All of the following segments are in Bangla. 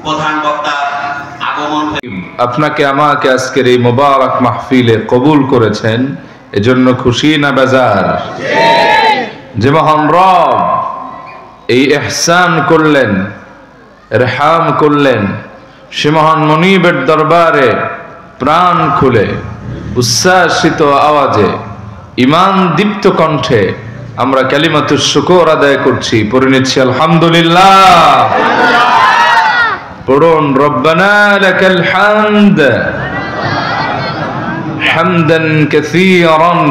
প্রধান বক্তা আগমন আপনাকে আমাকে আজকের এই মোবারক মাহফিলে কবুল করেছেন, এজন্য খুশি না বেজার? যে মহান রব এই ইহসান করলেন, রেহাম করলেন, সে মহান মুনিবের দরবারে প্রাণ খুলে উচ্ছ্বাসিত আওয়াজে ঈমান দীপ্ত কণ্ঠে আমরা কালিমাতুশ শুকর আদায় করছি, পড়ে নিচ্ছি আলহামদুলিল্লাহ। পড়ুন রব্বানা লাকাল হামদ হামদান কাসীরান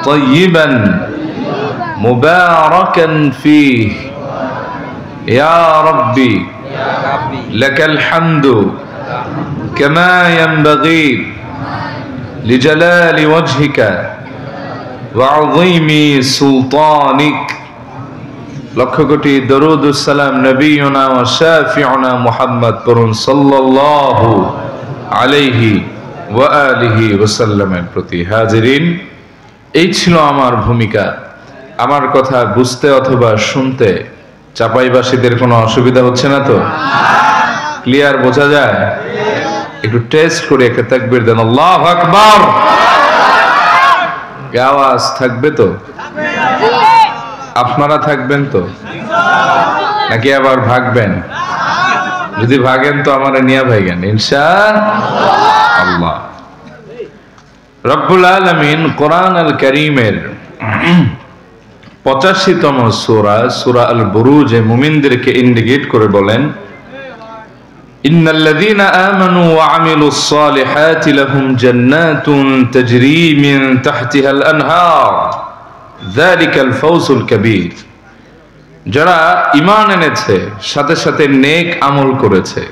তাইয়িবান মুবারাকান ফীহি ইয়া রাব্বি লাকাল হামদু কামা ইয়ানবাগী লিজালালি ওয়াজহিকা ওয়া আযীমি সুলতানিক। লক্ষ কোটি দরুদ ও সালাম নবিয়না ওয়া শাফিউনা মুহাম্মদ পড়ুন সাল্লাল্লাহু আলাইহি ওয়া আলিহি ওয়াসাল্লামের প্রতি। হাজিরিন, এই ছিল আমার ভূমিকা। আমার কথা বুঝতে অথবা শুনতে চাপাইবাসীদের কোনো অসুবিধা হচ্ছে না তো? ক্লিয়ার বোঝা যায়? একটু টেস্ট করে একটা তাকবীর দেন, আল্লাহু আকবার। আওয়াজ থাকবে তো? আপনারা থাকবেন তো নাকি আবার ভাগবেন? যদি ভাগেন তো আমারে নিয়ে ভাগেন ইনশাআল্লাহ। রব্বুল আলামিন কোরআন আল কারীমের 85তম সূরা সূরা আল বুরুজে মুমিনদেরকে ইন্ডিকেট করে বলেন, ইন্নাল্লাযীনা আমানু ওয়া আমিলুস সালিহাতি লাহুম জান্নাতুন তাজরি মিন তাহতিহাল আনহার যালিকাল ফাওজুল কাবীর। যারা ঈমান এনেছে সাথে সাথে নেক আমল করেছে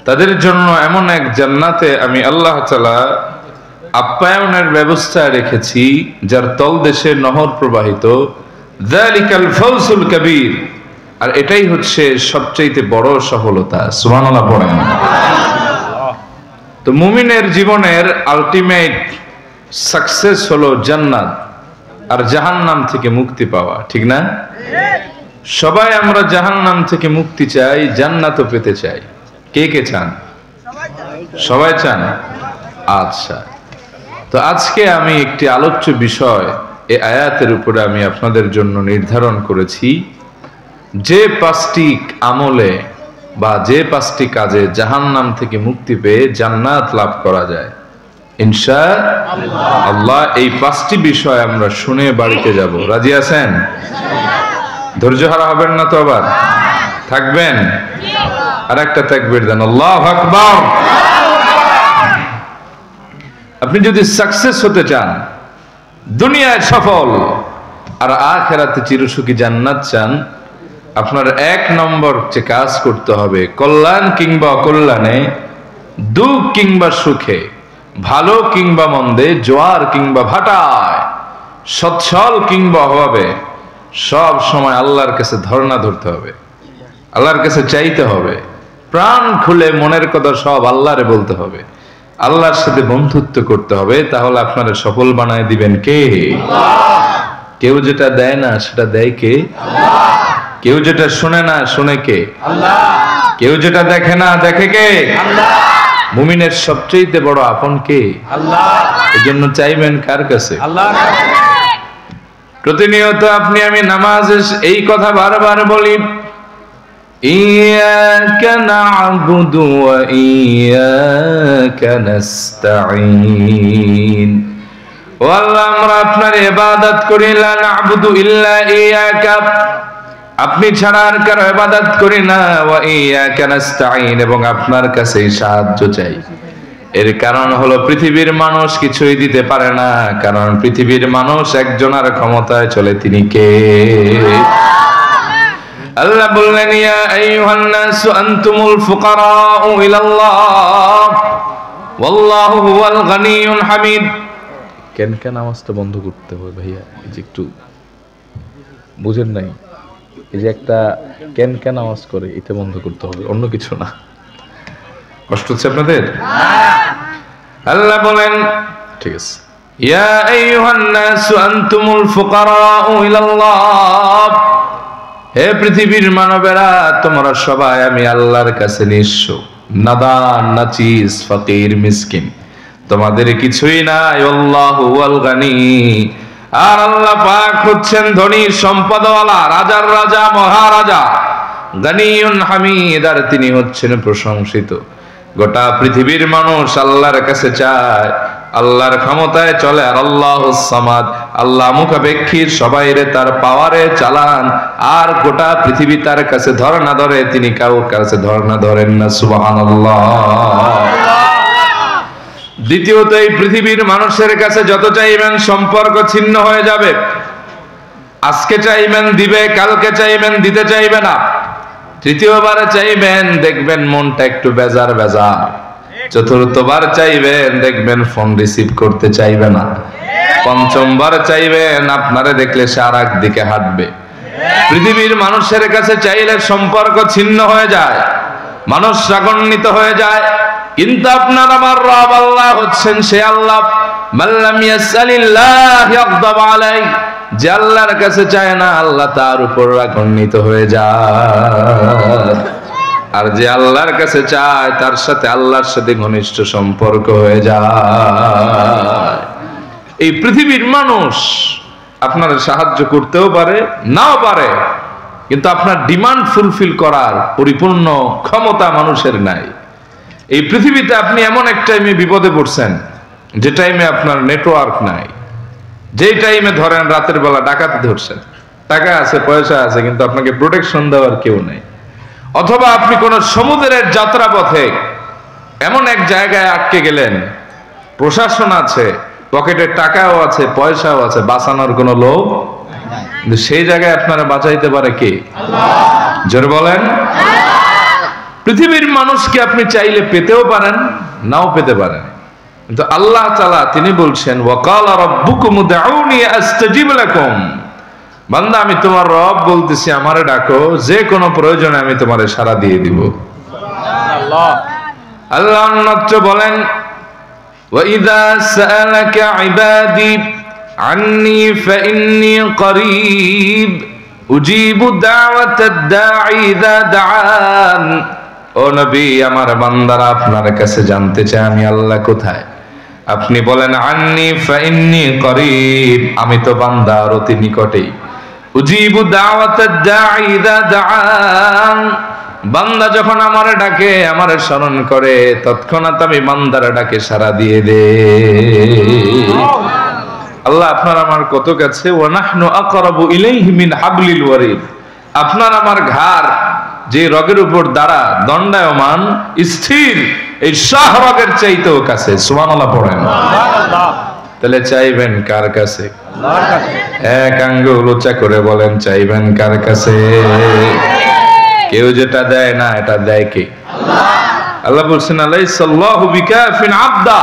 তাদের জন্য এমন এক জান্নাতে আমি আল্লাহ তাআলা আপ্যায়নের ব্যবস্থা রেখেছি যার তলদেশে নহর প্রবাহিত। যালিকাল ফাওজুল কাবীর, আর এটাই হচ্ছে সবচেয়ে বড় সফলতা। সুবহানাল্লাহ পড়েন। তো মুমিনের জীবনের আলটিমেট সাকসেস হলো জান্নাত আর জাহান্নাম থেকে মুক্তি পাওয়া, ঠিক না? সবাই আমরা জাহান্নাম থেকে মুক্তি চাই, জান্নাতও পেতে চাই। কে কে চান? সবাই চান। আচ্ছা, তো আজকে আমি একটি আলোচ্য বিষয় এই আয়াতের উপরে আমি আপনাদের জন্য নির্ধারণ করেছি, যে 5টি আমলে বা যে 5টি কাজে জাহান্নাম থেকে মুক্তি পেয়ে জান্নাত লাভ করা যায় ইনশাআল্লাহ। এই 5টি বিষয় আমরা শুনে বাড়িতে যাব। রাজি আছেন? ধৈর্য হারা হবেন না তো? আবার থাকবেন? আর একটা তাকবীর দেন, আল্লাহু আকবার। আপনি যদি সাকসেস হতে চান, দুনিয়ায় সফল আর আখিরাতে চিরসুখী জান্নাত চান, আপনার 1 নম্বর যে কাজ করতে হবে, কল্যাণ কিংবা অকল্যাণে, দুঃখ কিংবা সুখে, ভালো কিংবা মন্দে, জোয়ার কিংবা ভাটায়, সচ্ছল কিংবা অভাবে, সব সময় আল্লাহর কাছে ধর্ণা ধরতে হবে, আল্লাহর কাছে চাইতে হবে, প্রাণ খুলে মনের কথা সব আল্লাহরে বলতে হবে, আল্লাহর সাথে বন্ধুত্ব করতে হবে। তাহলে আপনারা সফল বানায় দিবেন কে? কেউ যেটা দেয় না সেটা দেয় কে? কেউ যেটা শুনে না শুনে কে? কেউ যেটা দেখে না দেখে কে? মুমিনের সবচেয়ে বড় আপন কে? এজন্য চাইবেন কার কাছে? প্রতিনিয়ত আপনি আমি নামাজে এই কথা বারবার বলি, ইয়াকা না'বুদু ওয়া ইয়াকা নাস্তাঈন। ও আল্লাহ, আমরা আপনার ইবাদত করি, লা না'বুদু ইল্লা ইয়াকা, আপনি ছাড়া আর কারো ইবাদত করি না, ওয়া ইয়াকা নাস্তাঈন, এবং আপনার কাছেই সাহায্য চাই। এর কারণ হলো পৃথিবীর মানুষ কিছুই দিতে পারে না, কারণ পৃথিবীর মানুষ একজনের ক্ষমতায় চলে, তিনি কে? আল্লাহ বললেন, ইয়া আইয়ুহান নাসু আনতুমুল ফুকারাউ ইলাল্লাহ ওয়াল্লাহু হুয়াল গানিয়ুল হামিদ। কেন আওয়াজটা বন্ধ করতে হবে ভাইয়া? এই যে একটু বুঝেন নাই, এই যে একটা কেন আওয়াজ করে, এটা বন্ধ করতে হবে, অন্য কিছু না। কষ্ট হচ্ছে আপনাদের? আল্লাহ বলেন, ঠিক আছে, ইয়া আইয়ুহান নাসু আনতুমুল ফুকারাউ ইলাল্লাহ, হে পৃথিবীর মানবেরা, তোমরা সবাই আমি আল্লাহর কাছে নিঃস্ব, নাদান, নাচিস, ফকির, মিসকিন, তোমাদের কিছুই নাই। আল্লাহু ওয়াল গানি, আর আল্লাহ পাক হচ্ছেন ধনী সম্পদওয়ালা, রাজার রাজা, মহারাজা। গানিউন হামিদ, আর তিনি হচ্ছেন প্রশংসিত। গোটা পৃথিবীর মানুষ আল্লাহর কাছে চায়, আল্লাহর ক্ষমতায় চলে। আর আল্লাহুস সামাদ, আল্লাহ মুখাপেক্ষীর, সবাইরে তার পাওয়ারে চালান। আর গোটা পৃথিবী তার কাছে ধর না ধরে, তিনি কারোর কাছে ধর না ধরেন না। সুবহানাল্লাহ। দ্বিতীয়ত, এই পৃথিবীর মানুষের কাছে যত চাইবেন সম্পর্ক ছিন্ন হয়ে যাবে। আজকে চাইবেন দিবে, কালকে চাইবেন দিতে চাইবে না। তৃতীয়বার চাইবেন, দেখবেন মনটা একটু বেজার বেজার। চতুর্থবার চাইবেন, দেখবেন ফোন রিসিভ করতে চাইবে না। পঞ্চমবার চাইবেন, আপনারে দেখলে সে আর একদিকে হাঁটবে। পৃথিবীর মানুষের কাছে চাইলে সম্পর্ক ছিন্ন হয়ে যায়, মানুষ রাগান্বিত হয়ে যায়। কিন্তু আপনার আমার রব আল্লাহ হচ্ছেন সে আল্লাহ, মাল্লাম ইয়াসআলিল্লাহ ইয়াগদাব আলাইহি, যে আল্লাহর কাছে চায় না আল্লাহ তার উপর রাগান্বিত হয়ে যায়। আর যে আল্লাহর কাছে চায় তার সাথে আল্লাহর সাথে ঘনিষ্ঠ সম্পর্ক হয়ে যায়। এই পৃথিবীর মানুষ আপনার সাহায্য করতেও পারে, নাও পারে, কিন্তু আপনার ডিমান্ড ফুলফিল করার পরিপূর্ণ ক্ষমতা মানুষের নাই। এই পৃথিবীতে আপনি এমন এক টাইমে বিপদে পড়ছেন, যে টাইমে আপনার নেটওয়ার্ক নাই, যেই টাইমে ধরেন রাতের বেলা ডাকাতি ধরছেন, টাকা আছে, পয়সা আছে, কিন্তু আপনাকে প্রোটেকশন দেওয়ার কেউ নেই। অথবা আপনি কোন সমুদ্রের যাত্রা পথে এমন এক জায়গায় আটকে গেলেন, প্রশাসন আছে, পকেটে টাকাও আছে, পয়সাও আছে, বাঁচানোর কোনো লোক, কিন্তু সেই জায়গায় আপনারা বাঁচাইতে পারে কে? জোরে বলেন। পৃথিবীর মানুষকে আপনি চাইলে পেতেও পারেন, নাও পেতে পারেন, কিন্তু আল্লাহ তাআলা তিনি বলছেন, ওয়াকালা রাব্বুকুম উদউনি আস্তাজিব লাকুম, বান্দা আমি তোমার রব বলতেছি, আমারে ডাকো, যে কোনো প্রয়োজনে আমি তোমারে সাড়া দিয়ে দিব। সুবহানাল্লাহ। আল্লাহ অন্যত্র বলেন, ওয়া ইযা সাআলাকা ইবাদি আন্নী ফাইন্নী করিব উজিবু দাওয়াতাদ দাঈ ইযা দাআন। ও নবী, আমার বান্দারা আপনার কাছে জানতে চায় আমি আল্লাহ কোথায়। আপনি বলেন, আন্নী ফাইন্নী করিব, আমি তো বান্দার অতি নিকটেই। উজিবু দাওয়াতাদ দাঈ ইযা দাআন, বান্দা যখন আমারে ডাকে, আমারে স্মরণ করে, তৎক্ষণাৎ আমি বান্দার ডাকে সাড়া দিয়ে দে। আল্লাহ আপনার আমার কত কাছে। ওয়া নাহনু আকরাবু ইলাইহি মিন হাবলিল ওয়ারিদ, আপনার আমার ঘাড় যে রগের উপর দ্বারা দণ্ডায়মান স্থির, এই শাহ রগের চাইতেও কাছে। সুবহানাল্লাহ পড়েন। সুবহানাল্লাহ। তাহলে চাইবেন কার কাছে? আল্লাহর কাছে। এক আঙ্গুল উঁচা করে বলেন, চাইবেন কার কাছে? কেউ যেটা দেয় না, এটা দেয় কে? আল্লাহ। আল্লাহ বলছেন, আলাইসাল্লাহু বিকাফিন আবদা,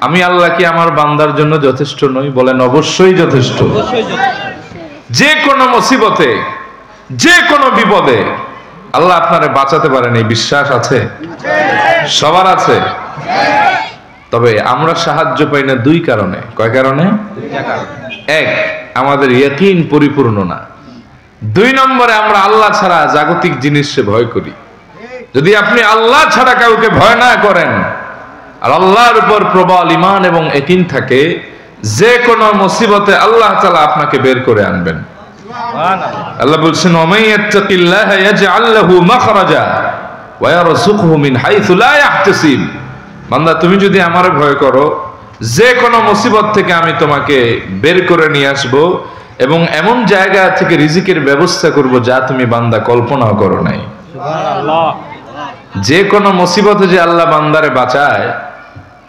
আমি আল্লাহ কি আমার বান্দার জন্য যথেষ্ট নই? বলেন অবশ্যই যথেষ্ট। যে কোনো মুসিবতে, যে কোনো বিপদে আল্লাহ আপনারে বাঁচাতে পারেন, এই বিশ্বাস আছে? সবার আছে। তবে আমরা সাহায্য পাই না দুই কারণে। কয় কারণে? এক, আমাদের ইয়াকিন পরিপূর্ণ না। দুই নম্বরে আমরা আল্লাহ ছাড়া জাগতিক জিনিসে ভয় করি। যদি আপনি আল্লাহ ছাড়া কাউকে ভয় না করেন, আর আল্লাহর উপর প্রবল ঈমান এবং ইয়াকিন থাকে, যে কোনো মুসিবতে আল্লাহ তাআলা আপনাকে বের করে আনবেন। আল্লাহ বলছেন, ওয়া ইয়াত্তাকিল্লাহা ইয়াজআল লাহু মাখরাজা ওয়া ইয়ারযুকহু মিন হাইথু লা ইয়াহতাসিব। বান্দা, তুমি যদি আমারে ভয় করো, যে কোনো মুসিবত থেকে আমি তোমাকে বের করে নিয়ে আসব, এবং এমন জায়গা থেকে রিজিকের ব্যবস্থা করব যা তুমি বান্দা কল্পনাও করো নাই। সুবহানাল্লাহ। যে কোনো মুসিবতে যে আল্লাহ বান্দারে বাঁচায়,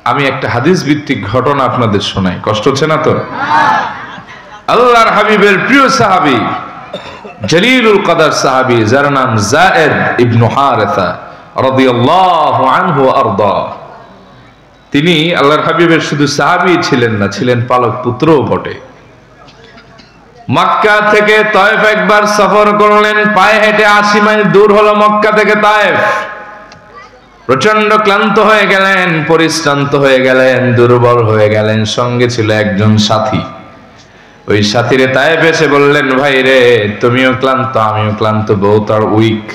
আমি একটা হাদিস ভিত্তিক ঘটনা আপনাদের শোনাই। কষ্ট হচ্ছে না তো? আল্লাহর হাবিবের প্রিয় সাহাবী, জলিলুল কদর সাহাবী, যার নাম যায়েদ ইবনে হারেসা রাদিয়াল্লাহু আনহু আরদা। তিনি আল্লাহর হাবিবের শুধু সাহাবী ছিলেন না, ছিলেন পালক পুত্রও বটে। মক্কা থেকে তায়েফ একবার সফর করলেন, পায়ে হেঁটে 80 মাইল দূর হলো মক্কা থেকে তায়েফ। প্রচন্ড ক্লান্ত হয়ে গেলেন, পরিশ্রান্ত হয়ে গেলেন, দুর্বল হয়ে গেলেন। সঙ্গে ছিল একজন সাথী। ওই সাথীরে তায়েব এসে বললেন, ভাই রে তুমিও ক্লান্ত আমিও ক্লান্ত, বহুত আর উইক,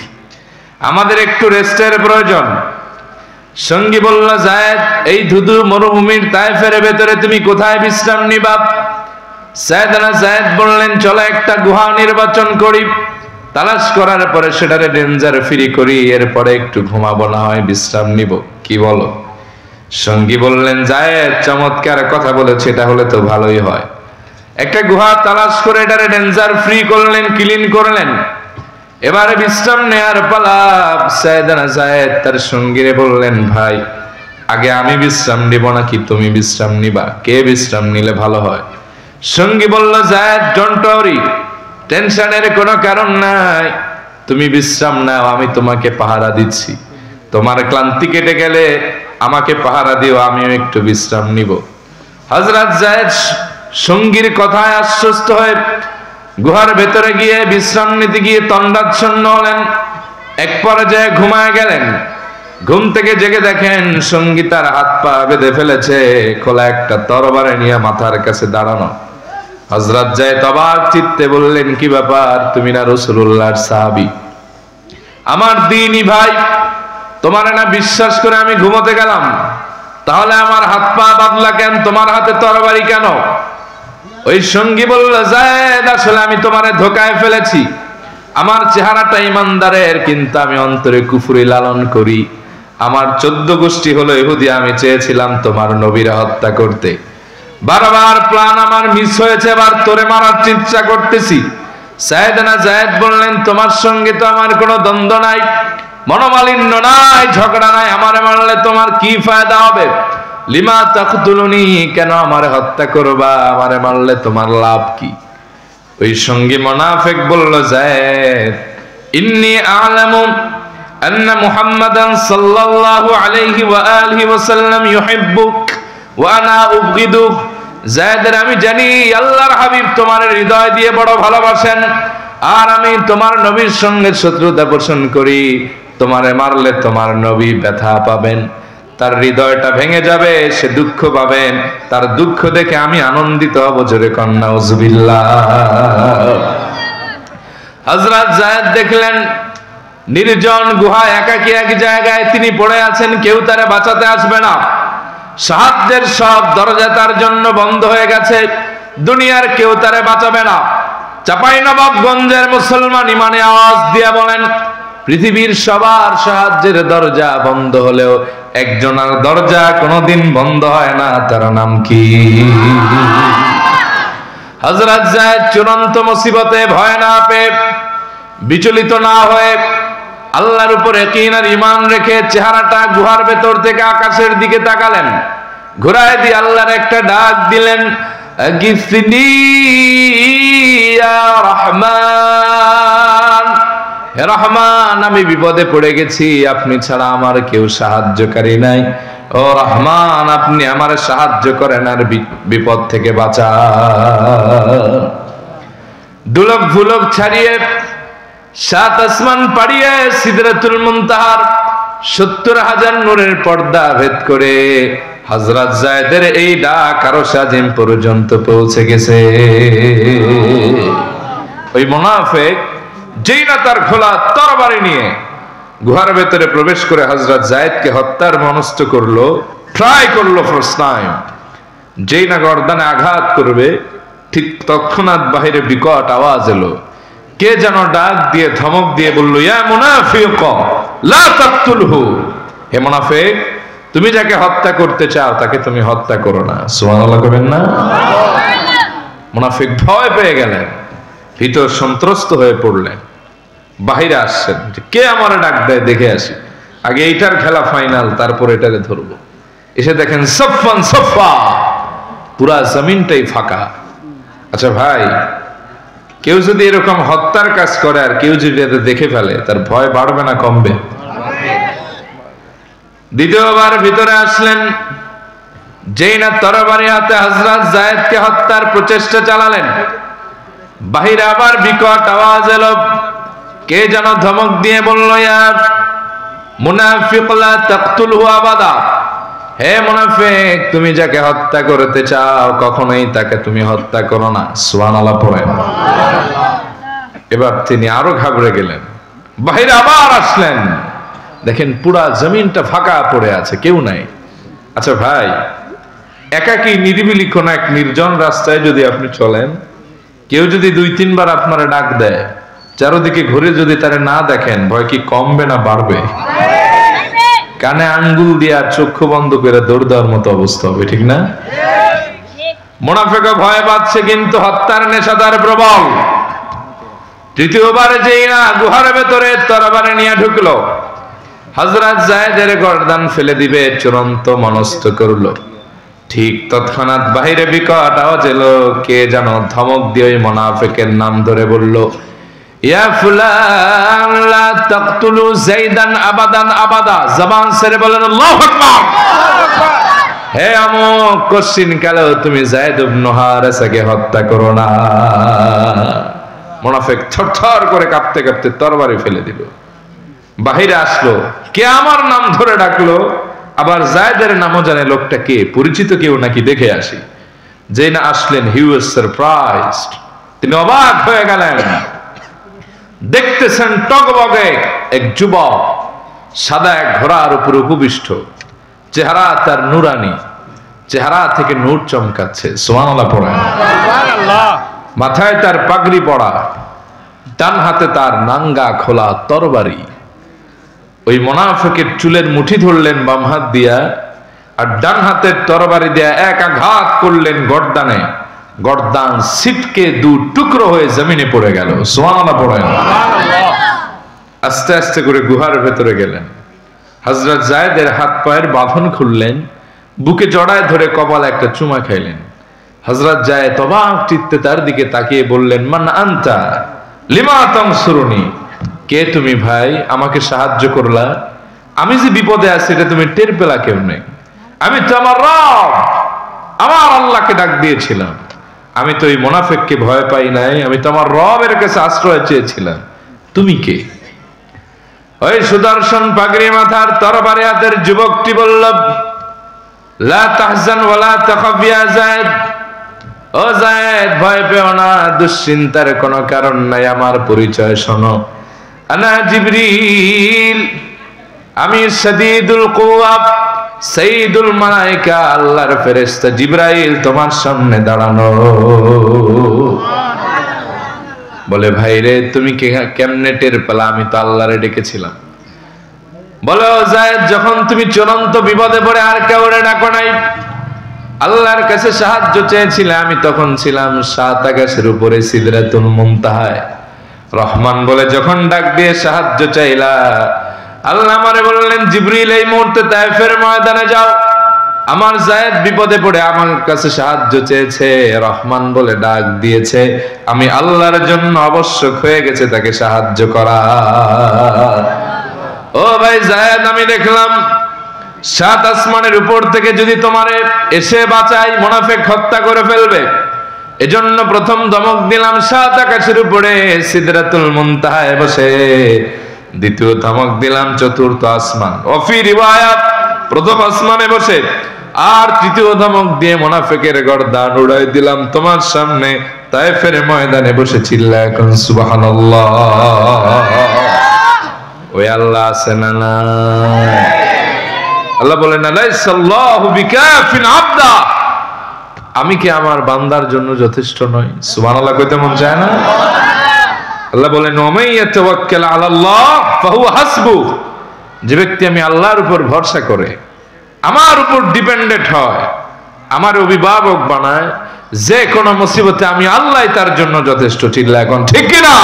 আমাদের একটু রেস্টের প্রয়োজন। সঙ্গী বলল, যায়েদ এই ধুধু মরুভূমির তায়েফের ভেতরে তুমি কোথায় বিশ্রাম নিবা? সাইয়েদনা যায়েদ বললেন, চলো একটা গুহা নির্বাচন করি, তালাশ করার পরে সেটারে ডেঞ্জার ফ্রি করি, এরপরে একটু ঘুমাবো, না হয় বিশ্রাম নিব, কি বলো? সঙ্গী বললেন, যায়েদ চমৎকার কথা বলেছে, এটা হলে তো ভালোই হয়। একটা গুহা তালাশ করে এটারে ডেঞ্জার ফ্রি করলেন, ক্লিন করলেন, এবারে বিশ্রাম নেয়ার পালা। সাইয়েদনা যায়েদ তার সঙ্গীরে বললেন, ভাই আগে আমি বিশ্রাম নিব নাকি তুমি বিশ্রাম নিবা? কে বিশ্রাম নিলে ভালো হয়? সঙ্গী বলল, যায়েদ ডোন্ট ওয়ারি, টেনশনের কোনো কারণ নাই, তুমি বিশ্রাম নাও, আমি তোমাকে পাহারা দিচ্ছি, তোমার ক্লান্তি কেটে গেলে আমাকে পাহারা দিও, আমিও একটু বিশ্রাম নিব। হযরত যায়েদ সঙ্গীর কথায় আশ্বস্ত হয়ে গুহার ভেতরে গিয়ে বিশ্রাম নিতে গিয়ে তন্দ্রাচ্ছন্ন হলেন। এক পর্যায়ে ঘুমায় গেলেন। ঘুম থেকে জেগে দেখেন সঙ্গী তার হাত পা বেঁধে ফেলেছে, খোলা একটা তরবারি নিয়ে মাথার কাছে দাঁড়ানো। হযরত যায়েদ অবাক চিত্তে বললেন, কি ব্যাপার, তুমি না রাসূলুল্লাহর সাহাবী? আমার দ্বীনি ভাই, তোমার না বিশ্বাস করে আমি ঘুমোতে গেলাম, তাহলে আমার হাত পা বাঁধলা কেন? তোমার হাতে তরবারি কেন? ওই সঙ্গী বলল, যায়েদ আসলে আমি তোমারে ধোকায় ফেলেছি, আমার চেহারাটা ইমানদারের, কিন্তু আমি অন্তরে কুফরি লালন করি, আমার 14 গোষ্ঠী হলো ইহুদি, আমি চেয়েছিলাম তোমার নবীরা হত্যা করতে, বারবার প্ল্যান আমার মিস হয়েছে, এবার তোরে মারার চেষ্টা করতেছি। সাইয়েদনা যায়েদ বললেন, তোমার সঙ্গে তো আমার কোনো দ্বন্দ্ব নাই, মনোমালিন্য নাই, ঝগড়া নাই, আমারে মারলে তোমার কি ফায়দা হবে? লিমা তাকতুলুনি, কেন আমারে হত্যা করবা? আমারে মারলে তোমার লাভ কি? ওই সঙ্গী মুনাফিক বলল, যায়েদ ইন্নী আ'লামু আন্না মুহাম্মাদান সাল্লাল্লাহু আলাইহি ওয়া আলিহি ওয়াসাল্লাম ইউহিব্বুক ওয়া আনা উবগিদুক। যায়েদের আমি জানি আল্লাহর হাবিব তোমার হৃদয় দিয়ে বড় ভালোবাসেন, আর আমি তোমার নবীর সঙ্গে শত্রুতা পোষণ করি, তোমারে মারলে তোমার নবী ব্যথা পাবেন, তার হৃদয়টা ভেঙে যাবে, সে দুঃখ পাবেন, তার দুঃখ দেখে আমি আনন্দিত হব। জোরে কন্যা নাউজুবিল্লাহ। হযরত যায়েদ দেখলেন নির্জন গুহায় একাকী এক জায়গায় তিনি পড়ে আছেন, কেউ তারে বাঁচাতে আসবে না, সাহায্যের সব দরজা তার জন্য বন্ধ হয়ে গেছে, দুনিয়ার কেউ তারে বাঁচাবে না। চাঁপাইনবাবগঞ্জের মুসলমান ইমানে আওয়াজ দিয়ে বলেন, পৃথিবীর সবার সাহায্যের দরজা বন্ধ হলেও একজনের দরজা কোনোদিন বন্ধ হয় না, তার নাম কি? হযরত যায়েদ চূড়ান্ত মুসিবতে ভয় না পেয়ে, বিচলিত না হয়ে, আল্লাহর উপর ইয়াকিন আর ঈমান রেখে চেহারাটা গুহার ভেতর থেকে আকাশের দিকে তাকালেন, ঘুরায় দিয়ে আল্লাহর একটা ডাক দিলেন, গিসনি ইয়া রহমান, হে রহমান আমি বিপদে পড়ে গেছি, আপনি ছাড়া আমার কেউ সাহায্যকারী নাই, ও রহমান আপনি আমার সাহায্য করেন আর বিপদ থেকে বাঁচান। দুলক ভুলক ছাড়িয়ে 7 আসমান পাড়িয়ে সিদরাতুল মুনতাহার 70,000 নূরের পর্দা ভেদ করে হযরত যায়েদের এই ডাক আরশ আজিম পর্যন্ত পৌঁছে গেছে। ওই মুনাফিক যেই না তার খোলা তরবারি নিয়ে গুহার ভেতরে প্রবেশ করে হযরত যায়েদকে হত্যার মনস্থ করলো, ট্রাই করলো ফার্স্ট টাইম, যেই না গর্দানে আঘাত করবে ঠিক তৎক্ষণাৎ বাহিরে বিকট আওয়াজ এলো, কে যেন ডাক দিয়ে ধমক দিয়ে বলল, ইয়া মুনাফিক লা তাকতুলহু, হে মুনাফিক তুমি যাকে হত্যা করতে চাও তাকে তুমি হত্যা করো না। সুবহানাল্লাহ কইবেন না? মুনাফিক ভয় পেয়ে গেলেন, ভীত সন্ত্রস্ত হয়ে পড়লেন, বাহিরে আসছেন যে কে আমারে ডাক দেয় দেখে আসি, আগে এইটার খেলা ফাইনাল, তারপর এটারে ধরবো। এসে দেখেন সফান সফা, পুরা জমিনটাই ফাঁকা। আচ্ছা ভাই, কেউ যদি এরকম হত্যার কাজ করে আর কেউ যদি এতে দেখে ফেলে, তার ভয় বাড়বে না কমবে? দ্বিতীয়বার ভিতরে আসলেন, যেই না তরবারি হাতে হযরত যায়েদকে হত্যার প্রচেষ্টা চালালেন, বাহিরে আবার বিকট আওয়াজ এলো, কে যেন ধমক দিয়ে বলল, ইয়া মুনাফিক লা তাকতুলহু আবাদা, হে মুনাফিক, তুমি যাকে হত্যা করতে চাও কখনোই তাকে তুমি হত্যা করো না। সুবহানাল্লাহ পড়েন। এবার তিনি আরো ঘাবড়ে গেলেন, বাহিরে আবার আসলেন, দেখেন পুরা জমিনটা ফাঁকা পড়ে আছে, কেউ নাই। আচ্ছা ভাই, একাকী নিরিবিলি কোন এক নির্জন রাস্তায় যদি আপনি চলেন, কেউ যদি 2-3 বার আপনারা ডাক দেয়, চারদিকে ঘুরে যদি তারা না দেখেন, ভয় কি কমবে না বাড়বে? কানে আঙ্গুল দিয়ে আর চক্ষু বন্ধ করে দৌড় দেওয়ার মতো অবস্থা হবে, ঠিক না? মুনাফিক ভয় পাচ্ছে, কিন্তু হত্যার নেশা তার প্রবল। তৃতীয়বার যেই না গুহার ভেতরে তরবারি নিয়ে ঢুকলো, হযরত যায়েদের গর্দান ফেলে দিবে চূড়ান্ত মনস্থ করলো, ঠিক তৎক্ষণাৎ বাহিরে বিকট আওয়াজ এলো। কে যেন ধমক দিয়ে ওই মুনাফিকের নাম ধরে বলল, ইয়া ফুলান লা তাকতুলু যাইদান আবাদান আবাদা। জবান ছেড়ে বলেন আল্লাহু আকবার। হে আমুক, কশিন কালেও তুমি যায়েদ ইবনে হারেসাকে হত্যা করো না। মুনাফিক থরথর করে কাঁপতে কাঁপতে তরবারি ফেলে দিল, বাহিরে আসলো। কে আমার নাম ধরে ডাকলো, আবার যায়েদের নামও জানে লোকটা কে, পরিচিত কেউ নাকি, দেখে আসি। যেই না আসলেন, হি ওয়াজ সারপ্রাইজড, তিনি অবাক হয়ে গেলেন। দেখতেছেন টগবগে এক যুবক সাদা এক ঘোড়ার উপর উপবিষ্ট, চেহারা তার নুরানি, চেহারা থেকে নূর চমকাচ্ছে। সুবহানাল্লাহ পড়েন। মাথায় তার পাগড়ি পড়া, ডান হাতে তার নাঙ্গা খোলা তরবারি। ওই মুনাফিকের চুলের মুঠি ধরলেন বাম হাত দিয়া, আর ডান হাতের তরবারি দিয়া এক আঘাত করলেন গর্দানে। গর্দান ছিটকে 2 টুকরো হয়ে জমিনে পড়ে গেল। সুবহানাল্লাহ পড়েন। আস্তে আস্তে করে গুহার ভেতরে গেলেন, হযরত যায়েদের হাত পায়ের বাঁধন খুললেন, বুকে জড়ায় ধরে কপালে একটা চুমা খাইলেন। হযরত যায়েদ অবাক চিত্তে তার দিকে তাকিয়ে বললেন, মান আনতা লিমা তানসুরুনি। কে তুমি ভাই, আমাকে সাহায্য করলা? আমি যে বিপদে আছি এটা তুমি টের পেলা কেমনে? আমি তো আমার রব, আমার আল্লাহকে ডাক দিয়েছিলাম। আমি তো এই মুনাফিককে ভয় পাই নাই, আমি তো আমার রবের কাছে আশ্রয় চেয়েছিলাম। তুমি কে? ওই সুদর্শন পাগড়ি মাথার তরবারি হাতের যুবকটি বলল, লা তাহজান ওয়ালা তাখাফ ইয়া যায়েদ। ও যায়েদ, ভয় পেও না, দুশ্চিন্তার কোনো কারণ নাই। আমার পরিচয় শোনো, আনা জিবরিল, আমি শাদীদুল কুওয়া, সাইয়্যিদুল মালায়েকা, আল্লাহর ফেরেশতা জিবরাইল তোমার সামনে দাঁড়ানো। বলে, ভাই রে, তুমি কেমনে টের পেলা? আমি তো আল্লাহরে ডেকেছিলাম। বলো যায়েদ, যখন তুমি চূড়ান্ত বিপদে পড়ে আর কাউরে ডাকো নাই, আল্লাহর কাছে সাহায্য চেয়েছিলে, আমি তখন ছিলাম 7 আকাশের উপরে সিদরাতুল মুনতাহায়। রহমান বলে যখন ডাক দিয়ে সাহায্য চাইলা, আল্লাহ আমারে বললেন, জিবরিল এই মুহূর্তে তায়েফের ময়দানে যাও। আমার যায়েদ বিপদে পড়ে আমার কাছে সাহায্য চেয়েছে, রহমান বলে ডাক দিয়েছে, আমি আল্লাহর জন্য আবশ্যক হয়ে গেছে তাকে সাহায্য করা। ও ভাই যায়েদ, আমি দেখলাম 7 আসমানের উপর থেকে যদি তোমারে এসে বাঁচাই, মুনাফিক হত্যা করে ফেলবে। এজন্য প্রথম ধমক দিলাম 7 আকাশের উপরে সিদরাতুল মুনতাহায় বসে। দ্বিতীয় ধমক দিলাম 4র্থ আসমান, ওফি রিওয়ায়াত প্রথম আসমানে বসে। আর তৃতীয় ধমক দিয়ে মুনাফিকের গর্দান উড়াই দিলাম তোমার সামনে তায়েফের ময়দানে বসে। চিল্লা এখন সুবহানাল্লাহ। ওই আল্লাহ আছে না না? আল্লাহ বলেন, আলাইসাল্লাহু বিকাফিন আবদা, আমি কি আমার বান্দার জন্য যথেষ্ট নই? সুবহানাল্লাহ কইতে মন চায় না? আল্লাহ বলেন, ওমাই ইয়াতাওয়াক্কাল আলাল্লাহ ফাহুয়া হাসবু, যে ব্যক্তি আমি আল্লাহর উপর ভরসা করে, আমার উপর ডিপেন্ডেন্ট হয়, আমার অভিভাবক বানায়, যে কোনো মুসিবতে আমি আল্লাহই তার জন্য যথেষ্ট। চিল্লা এখন ঠিক কি না?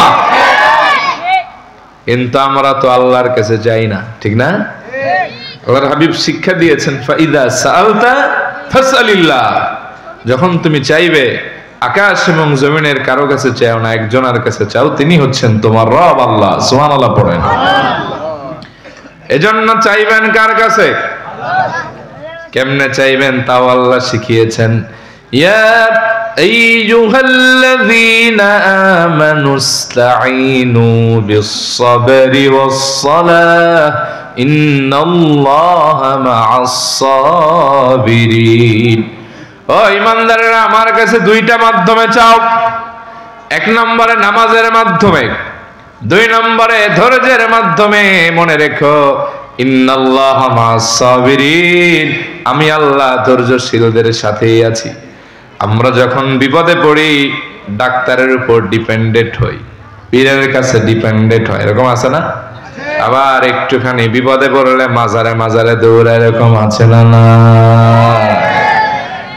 কিন্তু আমরা তো আল্লাহর কাছে যাই না, ঠিক না? আল্লাহর হাবিব শিক্ষা দিয়েছেন, ফাইদা সাআলতা ফাসআলিল্লাহ, যখন তুমি চাইবে আকাশ এবং জমিনের কারো কাছে চাও না, একজনের কাছে চাও, তিনি হচ্ছেন তোমার রব আল্লাহ। সুবহানাল্লাহ পড়েন। এজন্য চাইবেন কার কাছে? কেমনে চাইবেন তাও আল্লাহ শিখিয়েছেন। ইয়া আইয়ুহাল্লাযীনা আমানুস্তাঈনু বিস-সাবরি ওয়াস-সালাহ ইন্নাল্লাহা মা'আস সাবিরিন। ও ইমানদারেরা, আমার কাছে দুইটা মাধ্যমে চাও। এক নম্বরে নামাজের মাধ্যমে, দুই নম্বরে ধৈর্যের মাধ্যমে। মনে রেখো, ইন্নাল্লাহা মা'আস সাবিরিন, আমি আল্লাহ ধৈর্যশীলদের সাথেই আছি। আমরা যখন বিপদে পড়ি ডাক্তারের উপর ডিপেন্ডেন্ট হই, পীরের কাছে ডিপেন্ডেন্ট হয়, এরকম আছে না? আবার একটুখানি বিপদে পড়লে মাজারে মাজারে দৌড়া, এরকম আছে না? না,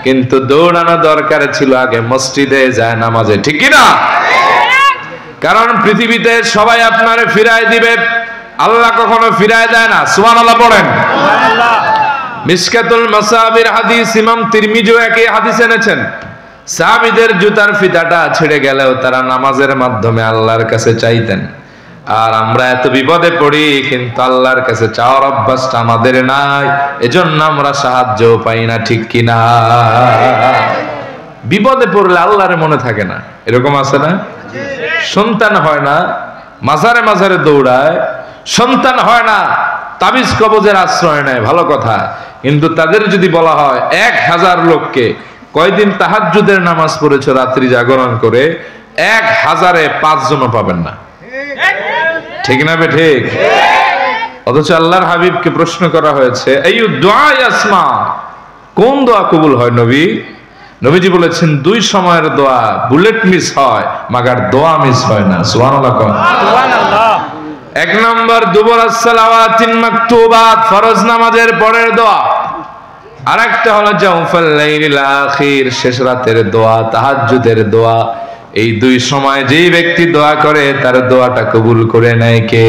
কিন্তু দৌড়ানো দরকার ছিল আগে মসজিদে যায় নামাজে, ঠিক কি না? কারণ পৃথিবীতে সবাই আপনারে ফিরায় দিবে, আল্লাহ কখনো ফিরায় দেয় না। সুবহানাল্লাহ পড়েন। মিশকাতুল মাসাবির হাদিস, ইমাম তিরমিজি একই হাদিস এনেছেন। সাহাবীদের জুতার ফিতাটা ছিঁড়ে গেলেও তারা নামাজের মাধ্যমে আল্লাহর কাছে চাইতেন। আর আমরা এত বিপদে পড়ি কিন্তু আল্লাহর কাছে চাওয়ার অভ্যাসটা আমাদের নাই, এজন্য আমরা সাহায্য পাই না, ঠিক কিনা? বিপদে পড়লে আল্লাহর মনে থাকে না, এরকম আছে না? সন্তান হয় না, মাজারে মাজারে দৌড়ায়, সন্তান হয় না, তাবিজ কবজের আশ্রয় নেয়, ভালো কথা। কিন্তু তাদের যদি বলা হয় 1000 লোককে কয়দিন তাহাজ্জুদের নামাজ পড়েছো রাত্রি জাগরণ করে, 1000-এ 5 জনও পাবেন না, ঠিক না বে ঠিক? অথচ আল্লাহর হাবিবকে প্রশ্ন করা হয়েছে, এই দোয়া ইয়াসমা, কোন দোয়া কবুল হয় নবী? নবীজি বলেছেন, 2 সময়ের দোয়া বুলেট মিস হয়, মাগার দোয়া মিস হয় না। সুবহানাল্লাহ। সুবহানাল্লাহ। 1 নম্বর দুবুরাস সালাওয়াতিন মাকতুবাত, ফরজ নামাজের পরের দোয়া। আরেকটা হলো জাওফাল লাইলিল আখির, শেষ রাতের দোয়া, তাহাজ্জুদের দোয়া। এই 2 সময় যেই ব্যক্তি দোয়া করে তার দোয়াটা কবুল করে নেয় কে?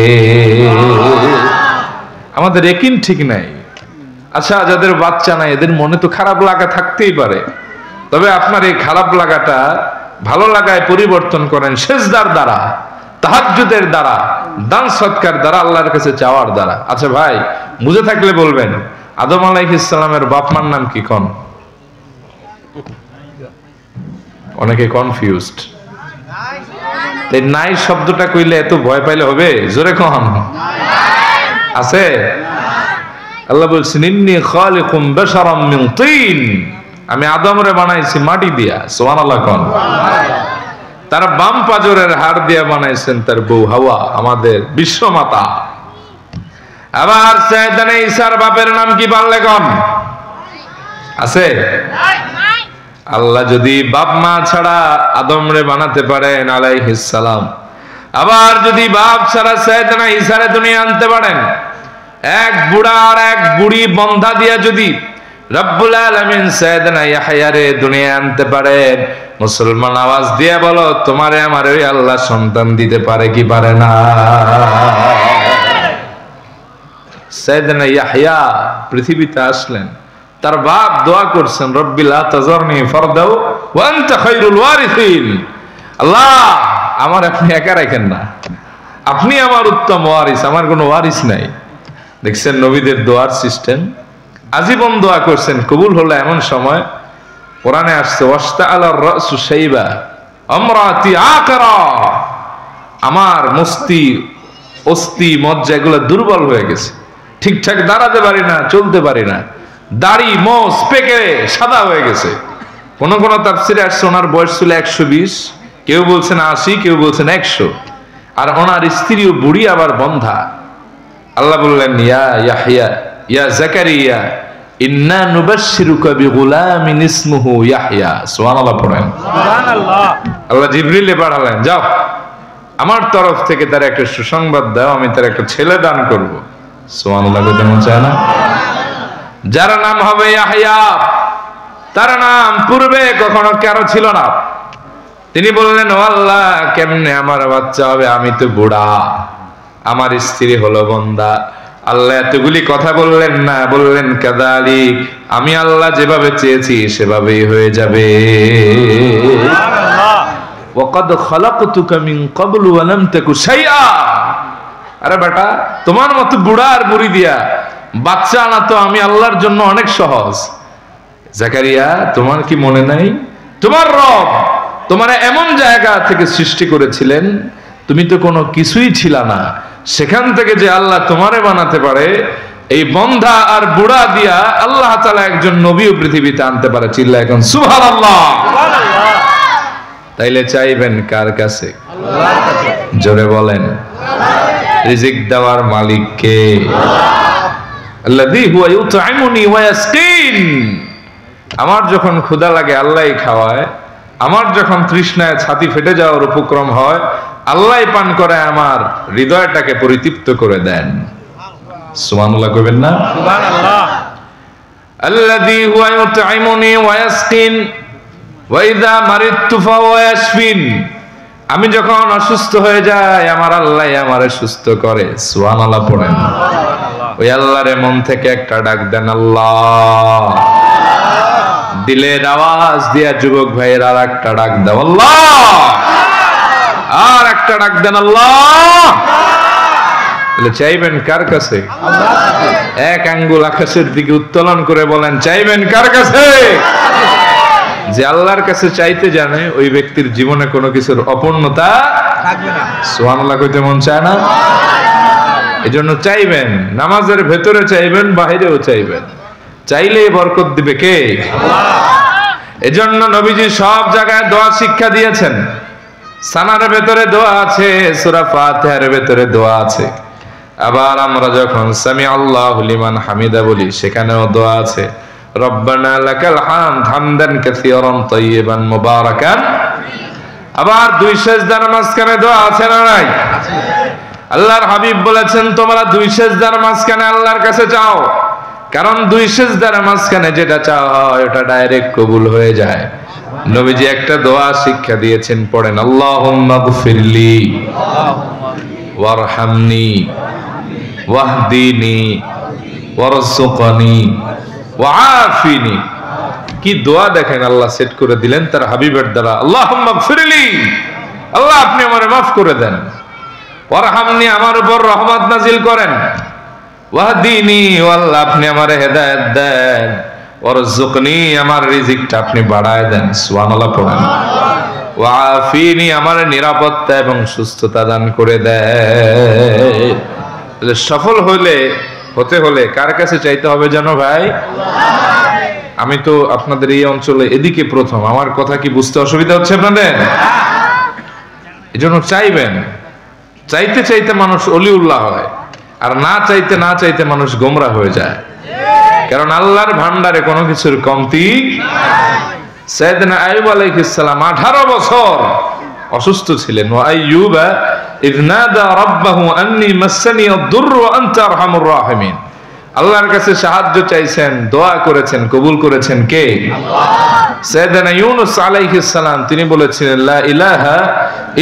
আমাদের ইয়াকিন ঠিক নাই। আচ্ছা, যাদের বাচ্চা নাই এদের মনে তো খারাপ লাগা থাকতেই পারে, তবে আপনার এই খারাপ লাগাটা ভালো লাগায় পরিবর্তন করেন সিজদার দ্বারা, তাহাজ্জুদের দ্বারা, দান সৎকার দ্বারা, আল্লাহর কাছে চাওয়ার দ্বারা। আচ্ছা ভাই, বুঝে থাকলে বলবেন, আদম আলাইহিস সালামের বাপ মার নাম কি? কোন? অনেকে কনফিউজড। এই নাই শব্দটা কইলে এত ভয় পাইলে হবে? জোরে কোন আছে? আল্লাহ বলছেন, ইন্নী খালিকুম বাশারাম মিন তিন, আমি আদমরে বানাইছি মাটি দিয়া। সুবহানাল্লাহ কোন। তার বাম পাজরের হাড় দিয়া বানাইছেন তার বউ হাওয়া, আমাদের বিশ্বমাতা। আবার সাইয়েদানা ঈসার বাপের নাম কি পারলে কোন? আছে? আল্লাহ যদি বাপ মা ছাড়া আদমরে বানাতে পারেন আলাইহিস সালাম, আবার যদি বাপ ছাড়া সাইয়েদানা ঈসারে দুনিয়া আনতে পারেন, এক বুড়া আর এক বুড়ি বন্ধা দিয়া যদি রব্বুল আলামিন সাইয়েদানা ইয়াহইয়ারে দুনিয়া আনতে পারেন, মুসলমান আওয়াজ দিয়ে বলো, তোমারে আমারে ওই আল্লাহ সন্তান দিতে পারে কি পারে না? সাইয়েদানা ইয়াহইয়া পৃথিবীতে আসলেন, তার বাপ দোয়া করছেন, রব্বি লা তাযরনি ফারদাও ওয়া আনতা খায়রুল ওয়ারিসিন, আল্লাহ আমার আপনি একা রাখেন না, আপনি আমার উত্তম ওয়ারিস, আমার কোনো ওয়ারিস নাই। দেখছেন নবীদের দোয়ার সিস্টেম, আজীবন দোয়া করছেন, কবুল হলো এমন সময় কোরআনে আসছে, ওয়াস্তাআলার রাসু শাইবা আমরাতি আকারা, আমার মস্তি অস্থি মজ্জা এগুলো দুর্বল হয়ে গেছে, ঠিকঠাক দাঁড়াতে পারি না, চলতে পারি না, দাড়ি মোজ পেকে সাদা হয়ে গেছে। কোন কোন তাফসিরে আসছে ওনার বয়স ছিল 120, কেউ বলছেন 80, কেউ বলছেন 100, আর ওনার স্ত্রীও বুড়ি আবার বন্ধা। আল্লাহ বললেন, ইয়া ইয়াহইয়া ইয়া জাকারিয়া ইন্না নুবাশশিরুকা বিগুলামিন ইসমুহু ইয়াহইয়া। সুবহানাল্লাহ পড়েন। সুবহানাল্লাহ। আল্লাহ জিবরিলে পাঠালেন, যাও আমার তরফ থেকে তার একটা সুসংবাদ দাও, আমি তার একটা ছেলে দান করব। সুবহানাল্লাহ কইতে মন চায় না? যার নাম হবে ইয়াহইয়া, তার নাম পূর্বে কখনো কারো ছিল না। তিনি বললেন, ও আল্লাহ, কেমনে আমার বাচ্চা হবে? আমি তো বুড়া, আমার স্ত্রী হলো বন্ধা। আল্লাহ এতগুলি কথা বললেন না, বললেন কাযালিক, আমি আল্লাহ যেভাবে চেয়েছি সেভাবেই হয়ে যাবে। সুবহানাল্লাহ। ওয়াকাদ খালাকতুকা মিন ক্বাবলু ওয়া লাম তাকু শাইআ। আরে বেটা, তোমার মতো বুড়া আর বুড়ি দিয়া বাচ্চা আনা তো আমি আল্লাহর জন্য অনেক সহজ। জাকারিয়া, তোমার কি মনে নাই তোমার রব তোমার এমন জায়গা থেকে সৃষ্টি করেছিলেন, তুমি তো কোনো কিছুই ছিল না, সেখান থেকে যে আল্লাহ তোমারে বানাতে পারে, এই বন্ধা আর বুড়া দিয়া আল্লাহ তাআলা একজন নবীও পৃথিবীতে আনতে পারে। চিল্লা এখন সুবহানাল্লাহ। তাইলে চাইবেন কার কাছে? আল্লাহর কাছে। জোরে বলেন। রিজিক দেওয়ার মালিক কে? আল্লাযী হুয়া ইউত'ইমুনি ওয়া ইয়াসকিন। আমার যখন ক্ষুধা লাগে আল্লাহই খাওয়ায়, আমার যখন তৃষ্ণায় ছাতি ফেটে যাওয়ার উপক্রম হয় আল্লাহই পান করে আমার হৃদয়টাকে পরিতৃপ্ত করে দেন। সুবহানাল্লাহ কইবেন না? সুবহানাল্লাহ। আল্লাযী হুয়া ইউত'ইমুনি ওয়া ইয়াসকিন ওয়া ইযা মারিদতু ফাহুয়া ইয়াশফিন। আমি যখন অসুস্থ হয়ে যাই আমার আল্লাহই আমারে সুস্থ করে। সুবহানাল্লাহ পড়েন। ওই আল্লাহরে মন থেকে একটা ডাক দেন আল্লাহ। দিলের আওয়াজ দিয়া যুবক ভাইয়ের আর একটা ডাক দাও আল্লাহ। আর একটা ডাক দেন আল্লাহ। বলে চাইবেন কার কাছে? এক আঙ্গুল আকাশের দিকে উত্তোলন করে বলেন চাইবেন কার কাছে? যে আল্লাহর কাছে চাইতে জানে ওই ব্যক্তির জীবনে কোনো কিছুর অপূর্ণতা থাকবে না। সুবহানাল্লাহ কইতে মন চায় না? এজন্য চাইবেন, নামাজের ভেতরে চাইবেন, বাহিরেও চাইবেন। চাইলেই বরকত দিবে কে? আল্লাহ। এজন্য নবীজি সব জায়গায় দোয়া শিক্ষা দিয়েছেন। সানার ভেতরে দোয়া আছে, সূরা ফাতিহার ভেতরে দোয়া আছে। আবার আমরা যখন সামি আল্লাহু লিমান হামিদা বলি সেখানেও দোয়া আছে। রব্বানা লাকাল হামদ হামদান কাসীরান তাইয়িবান মুবারাকান। আবার দুই সিজদার মাঝখানে দোয়া আছে না নাই? আছে। আল্লাহর হাবিব বলেছেন তোমরা দুই সিজদার মাঝখানে আল্লাহর কাছে চাও, কারণ দুই সিজদার মাঝখানে যেটা চাওয়া হয় ওটা ডাইরেক্ট কবুল হয়ে যায়। নবীজি একটা দোয়া শিক্ষা দিয়েছেন, পড়েন আল্লাহুম্মা গফিরলি ওয়ারহামনি ওয়াহদিনি ওয়ারযুকনি ওয়াআফিনি। কি দোয়া দেখেন আল্লাহ সেট করে দিলেন তার হাবিবের দ্বারা। আল্লাহুম্মা গফিরলি, আল্লাহ আপনি আমারে মাফ করে দেন। ওয়ারহামনি, আমার উপর রহমত নাজিল করেন। ওয়াহদিনি, আল্লাহ আপনি আমারে হেদায়েত দেন। ওয়ারযুকনি, আমার রিজিকটা আপনি বাড়ায় দেন। সুবহানাল্লাহ পড়েন। ওয়াআফিনি, আমার নিরাপত্তা এবং সুস্থতা দান করে দেন। সফল হতে হলে কার কাছে চাইতে হবে জানো ভাই? আমি তো আপনাদের এই অঞ্চলে এদিকে প্রথম, আমার কথা কি বুঝতে অসুবিধা হচ্ছে আপনাদের? এজন্য চাইবেন। চাইতে চাইতে মানুষ অলিউল্লাহ হয়, আর না চাইতে মানুষ গোমরা হয়ে যায়। কারণ আল্লাহর ভান্ডারে কোনো কিছুর কমতি নাই। সাইয়েদনা আইয়ুব আলাইহিস সালাম 18 বছর অসুস্থ ছিলেন। ওয়া আইয়ুবা ইয নাদা রাব্বাহু আন্নী মাসসানি আদ-দুররু ওয়া আনতা আরহামুর রাহিমিন। আল্লাহর কাছে সাহায্য চাইছেন, দোয়া করেছেন, কবুল করেছেন কে? আল্লাহ। সাইয়েদনা ইউনূস আলাইহিস সালাম তিনি বলেছিলেন লা ইলাহা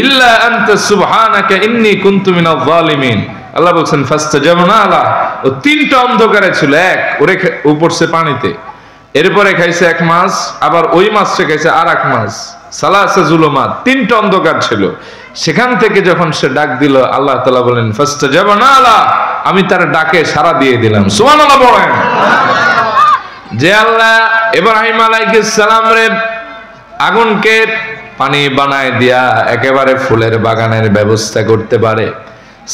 ইল্লা আনতা সুবহানাকা ইন্নী কুনতু মিনাজ জালিমিন। আল্লাহ বলেন ফাস্তাজাবনা লা। ও তিনটা অন্ধকারে ছিল, এক ওরে উপরছে পানিতে, এরপরে খাইছে এক মাস, আবার ওই মাসে খাইছে আর এক মাস, সালাসা জুলুমাত, তিনটা অন্ধকার ছিল। সেখান থেকে যখন সে ডাক দিল আল্লাহ তাআলা বলেন ফাস্তাজাবনা লা, আমি তার ডাকে সাড়া দিয়ে দিলাম। সুবহানাল্লাহ বলেন। যে আল্লাহ ইব্রাহিম আলাইহিস সালাম রে আগুনকে পানি বানায় দিয়া একেবারে ফুলের বাগানের ব্যবস্থা করতে পারে,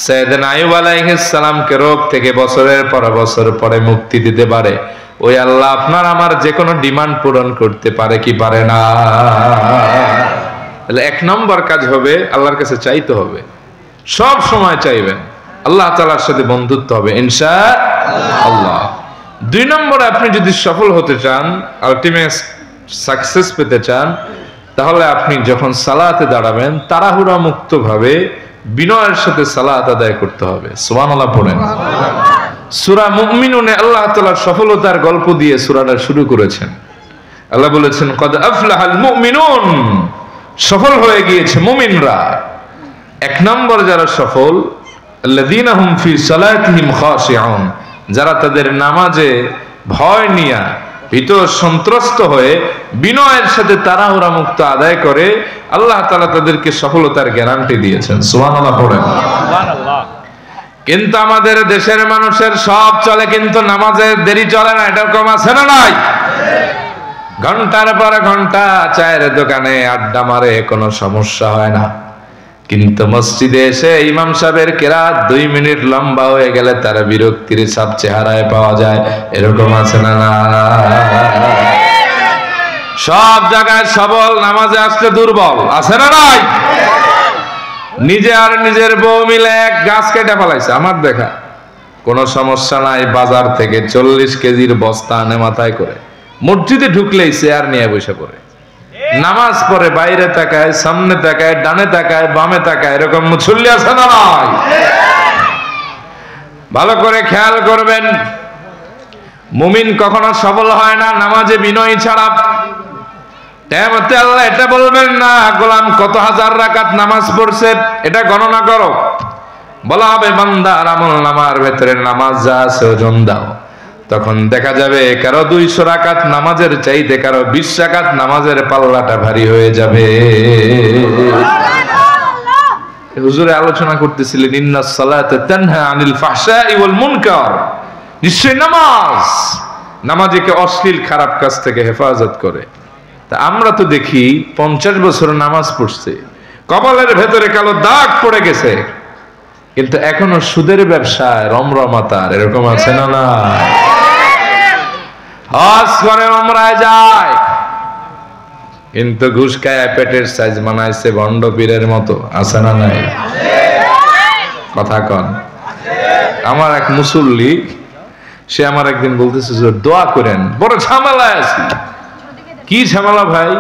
সাইয়েদনা আইয়ুব আলাইহিস সালামকে রোগ থেকে বছরের পর বছর পরে মুক্তি দিতে পারে, ওই আল্লাহ আপনার আমার যে কোনো ডিমান্ড পূরণ করতে পারে কি পারে না? তাহলে এক নম্বর কাজ হবে আল্লাহর কাছে চাইতে হবে, সব সময় চাইবেন, আল্লাহ তাআলার সাথে বন্ধুত্ব হবে ইনশাআল্লাহ। দুই নম্বরে আপনি যদি সফল হতে চান, আলটিমেট সাকসেস পেতে চান, তাহলে আপনি যখন সালাতে দাঁড়াবেন তাড়াহুড়া মুক্ত ভাবে বিনয়ের সাথে সালাত আদায় করতে হবে। সুবহানাল্লাহ পড়েন। সূরা মুমিনুনে আল্লাহ তাআলা সফলতার গল্প দিয়ে সূরাটা শুরু করেছেন। আল্লাহ বলেছেন কদ আফলাহাল মুমিনুন, সফল হয়ে গিয়েছে মুমিনরা। এক নম্বর যারা সফল, আল্লাযীনা হুম ফি সালাতিহিম খাশিউন, যারা তাদের নামাজে ভয় নিয়া ভীত সন্ত্রস্ত হয়ে বিনয়ের সাথে তাড়াহুড়া মুক্ত আদায় করে, আল্লাহ তাআলা তাদেরকে সফলতার গ্যারান্টি দিয়েছেন। সুবহানাল্লাহ পড়েন। সুবহানাল্লাহ। কিন্তু আমাদের দেশের মানুষের সব চলে, কিন্তু নামাজে দেরি চলে না, এরকম আছে না নাই? ঘন্টার পর ঘন্টা চায়ের দোকানে আড্ডা মারে, কোনো সমস্যা হয় না। কিন্তু মসজিদে এসে ইমাম সাহেবের কেরাত 2 মিনিট লম্বা হয়ে গেলে তার বিরক্তির ছাপ চেহারায় পাওয়া যায়। এরকম আছে না? সব জায়গায় সবল, নামাজে আসতে দুর্বল আছে না নাই? নিজে আর নিজের বউ মিলে এক গাছ কেটে ফেলাইছে। আমার দেখা কোনো সমস্যা নাই, বাজার থেকে 40 কেজির বস্তা আনে মাথায় করে, মসজিদে ঢুকলেই চেয়ার নিয়ে বসে পড়ে, নামাজ পড়ে, বাইরে তাকায়, সামনে তাকায়, ডানে তাকায়, বামে তাকায়। এরকম মুসল্লি আছে না নাই? ভালো করে খেয়াল করবেন, মুমিন কখনো সফল হয় না নামাজে বিনয় ছাড়া। কিয়ামতে আল্লাহ এটা বলবেন না, গোলাম কত হাজার রাকাত নামাজ পড়ছে এটা গণনা করো। বলা হবে বান্দার আমলনামার ভেতরে নামাজ যা আছে ওজন দাও। তখন দেখা যাবে কারো 200 রাকাত নামাজের চাইতে কারো 20 রাকাত নামাজের পাল্লাটা ভারী হয়ে যাবে। হুজুরে আলোচনা করতেছিলেন ইন্নাস সালাতা তানহা আনিল ফাহশাই ওয়াল মুনকার, নিশ্চয় নামাজকে অশ্লীল খারাপ কাজ থেকে হেফাজত করে। তা আমরা তো দেখি 50 বছর নামাজ পড়ছে, কপালের ভেতরে কালো দাগ পড়ে গেছে, কিন্তু এখনো সুদের ব্যবসায় রমরমাতার। এরকম আছে না? না, হজ করে উমরায় যায়, কিন্তু ঘুষ খায় পেটের সাইজ বানাইছে ভণ্ড পীরের মতো। আছে না নাই? কথা কন। আমার এক মুসল্লি, সে আমার একদিন বলতেছে যে দোয়া করেন, বড় ঝামেলায় আছি। কি ঝামেলা ভাই?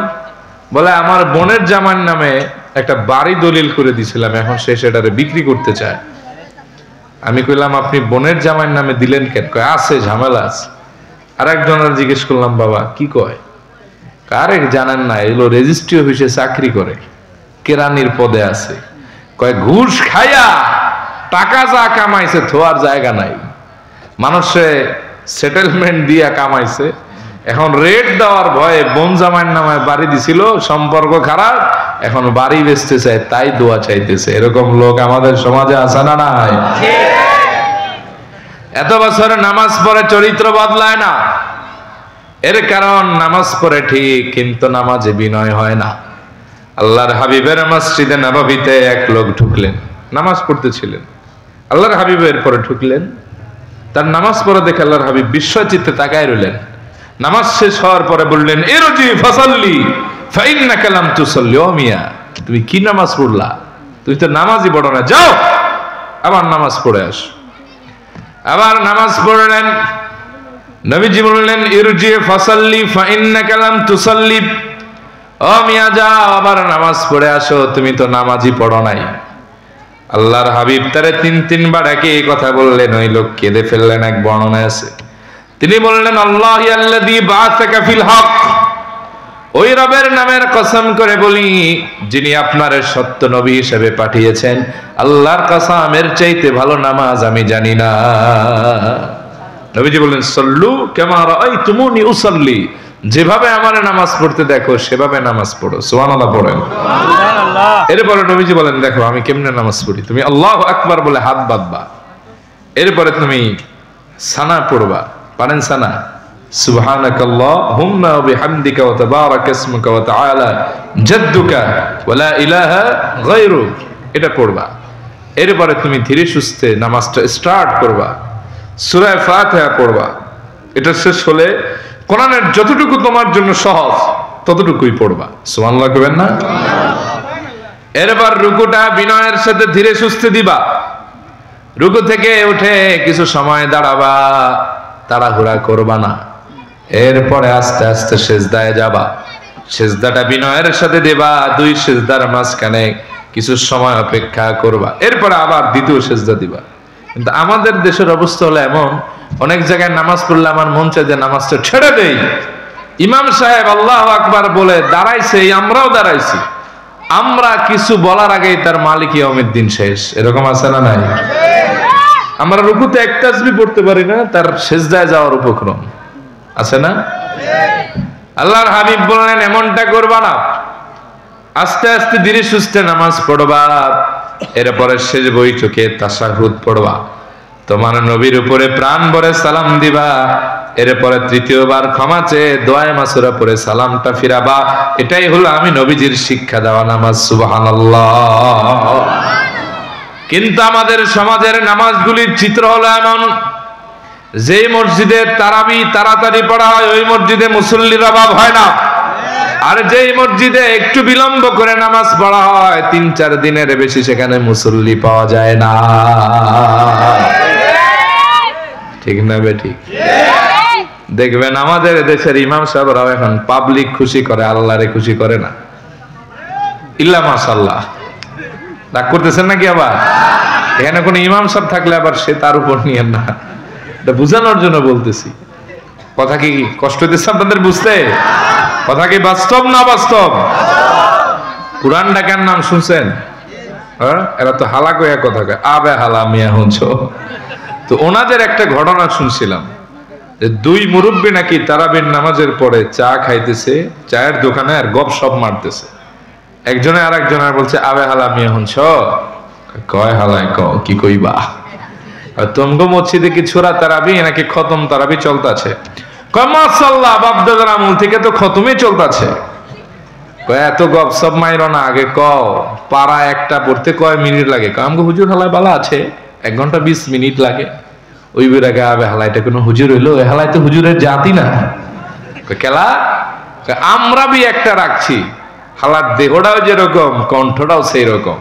বলে আমার বোনের জামার নামে একটা বাড়ি দলিল করে দিছিলাম, এখন সে সেটারে বিক্রি করতে চায়। আমি কইলাম আপনি বোনের জামার নামে দিলেন কেন? কয় আছে, ঝামেলা আছে। আর একজনের জিজ্ঞেস করলাম বাবা কি কয়? কারে জানেন না, এগুলো রেজিস্ট্রি অফিসে চাকরি করে, কেরানির পদে আছে। কয় ঘুষ খাইয়া টাকা যা কামাইছে থোয়ার জায়গা নাই, মানুষে সেটেলমেন্ট দিয়া কামাইছে, এখন রেট দেওয়ার ভয়ে বোন জামাইয়ের নামে বাড়ি দিছিল, সম্পর্ক খারাপ, এখন বাড়ি বেচতে চায়, তাই দোয়া চাইতেছে। এরকম লোক আমাদের সমাজে আছে না নাই? এত বছর নামাজ পড়ে চরিত্র বদলায় না, এর কারণ নামাজ পড়ে ঠিক, কিন্তু নামাজে বিনয় হয় না। আল্লাহর হাবিবের মসজিদে নববীতে এক লোক ঢুকলেন, নামাজ পড়তেছিলেন, আল্লাহর হাবিবের পরে ঢুকলেন। তার নামাজ পড়া দেখে আল্লাহর হাবিব বিস্ময়চিত্তে তাকায় রইলেন। নামাজ শেষ হওয়ার পরে বললেন ইরজি ফাসাল্লি ফাইন্নাকা লাম তুসাল্লি। ও মিয়া, তুমি কি নামাজ পড়লা? তুমি তো নামাজই পড়ো না, যাও আবার নামাজ পড়ে আসো। আবার নামাজ পড়লেন, নবীজি বললেন ইরজি ফাসাল্লি ফাইন্নাকা লাম তুসাল্লি। ও মিয়া যাও আবার নামাজ পড়ে আসো, তুমি তো নামাজই পড়ো নাই। আল্লাহর হাবিব তারে 3-3 বার একই কথা বললেন। ওই লোক কেঁদে ফেললেন। এক বর্ণনায় আছে তিনি বললেন আল্লাহি আল্লাযী বাআসাকা ফিল হক, ওই রবের নামের কসম করে বলি যিনি আপনার সত্য নবী হিসেবে পাঠিয়েছেন, আল্লাহর কসম এর চাইতে ভালো নামাজ আমি জানি না। নবীজি বললেন সাল্লু কামা রাআইতুমুনি উসাল্লি, যেভাবে আমার নামাজ পড়তে দেখো সেভাবে নামাজ পড়ো। সুবহানাল্লাহ পড়েন। সুবহানাল্লাহ। এরপরে নবীজি বলেন দেখো আমি কেমনে নামাজ পড়ি, তুমি আল্লাহু আকবার বলে হাত বাঁধবা, এরপরে তুমি সানা পড়বা। পারেন সানা? সুবহানাকাল্লাহুম্মা ওয়া বিহামদিকা ওয়া তাবারাকা ইসমুকা ওয়া তাআলা জাদ্দুকা ওয়া লা ইলাহা গায়রুক, এটা পড়বা। এরপরে তুমি ধীরে সুস্থে নামাজটা স্টার্ট করবা, সূরা ফাতিহা পড়বা। এটা শেষ হলে কোরআনের যতটুকু তোমার জন্য সহজ ততটুকুই পড়বা। সুবহানাল্লাহ কইবেন না? এরপর রুকুটা বিনয়ের সাথে ধীরে সুস্থে দিবা। রুকু থেকে উঠে কিছু সময় দাঁড়াবা, তাড়াহুড়া করবা না। এরপরে আস্তে আস্তে সিজদায় যাবা, সিজদাটা বিনয়ের সাথে দিবা। 2 সিজদার মাঝখানে কিছু সময় অপেক্ষা করবা, এরপরে আবার দ্বিতীয় সিজদা দিবা। কিন্তু আমাদের দেশের অবস্থা হলো এমন, অনেক জায়গায় নামাজ পড়লে আমার মন চায় যে নামাজটা ছেড়ে দেই। ইমাম সাহেব আল্লাহু আকবার বলে দাঁড়াইছে, আমরাও দাঁড়াইছি, আমরা কিছু বলার আগেই তার মালিক ইয়াউমিদ্দিন শেষ। এরকম আছে না নাই? আমরা রুকুতে এক তাসবিহ পড়তে পারি না, তার সিজদায় যাওয়ার উপক্রম আছে না? আল্লাহর হাবিব বললেন এমনটা করবা না, আস্তে আস্তে ধীরে সুস্থে নামাজ পড়বা। এরপরে শেষ বৈঠকে তাশাহুদ পড়বা, তোমার নবীর উপরে প্রাণ ভরে সালাম দিবা, এরপরে তৃতীয়বার ক্ষমা চেয়ে দোয়ায়ে মাসুরা পড়ে সালামটা ফিরাবা। এটাই হলো আমি নবীজির শিক্ষা দেওয়া নামাজ। সুবহানাল্লাহ। কিন্তু আমাদের সমাজের নামাজগুলির চিত্র হলো এমন, যে মসজিদে তারাবি তাড়াতাড়ি পড়া হয় ওই মসজিদে মুসল্লির অভাব হয় না, আর যেই মসজিদে একটু বিলম্ব করে নামাজ পড়া হয় ৩-৪ দিনের বেশি সেখানে মুসল্লি পাওয়া যায় না। ঠিক না বেঠিক? দেখবেন আমাদের দেশের ইমাম সাহেবরাও এখন পাবলিক খুশি করে, আল্লাহরে খুশি করে না। ইল্লা মাশাআল্লাহ। রাগ করতেছেন নাকি? আবার এখানে কোন ইমাম সাহেব থাকলে আবার সে তার উপর নিয়ে না, এটা বুঝানোর জন্য বলতেছি। কথা কি কষ্ট দিচ্ছে আপনাদের বুঝতে? কথা কি বাস্তব না বাস্তব? পুরান ঢাকার নাম শুনছেন? এরা তো হালা কয়া কথা কয়, আবে হালা মিয়া হুঁছ। তো ওনাদের একটা ঘটনা শুনছিলাম যে 2 মুরব্বী নাকি তারাবির নামাজের পরে চা খাইতেছে চায়ের দোকানে, আর গপ সপ মারতেছে। একজনে আর একজনের বলছে, আবে হালা মিয়া হুঁছ। কয় হালায় ক কি কইবা? তোমগো মসজিদে কি ছোড়া তারাবি নাকি খতম তারাবি চলতেছে? কয় মাশাআল্লাহ, বাপ দাদার আমল থেকে তো খতমই চলতেছে। কয় এত গপ সপ মাইরো না, আগে ক পারা একটা পড়তে কয় মিনিট লাগে? কয় আমগো হুজুর হালায় বালা আছে 1 ঘন্টা 20 মিনিট লাগে। ওই বেড়াকে আবে হালায় এটা কোনো হুজুর হইলো? ওই হালায় তো হুজুরের জাতি না। কেলা আমরা বি একটা রাখছি, হালার দেহটাও যেরকম কণ্ঠটাও সেই রকম।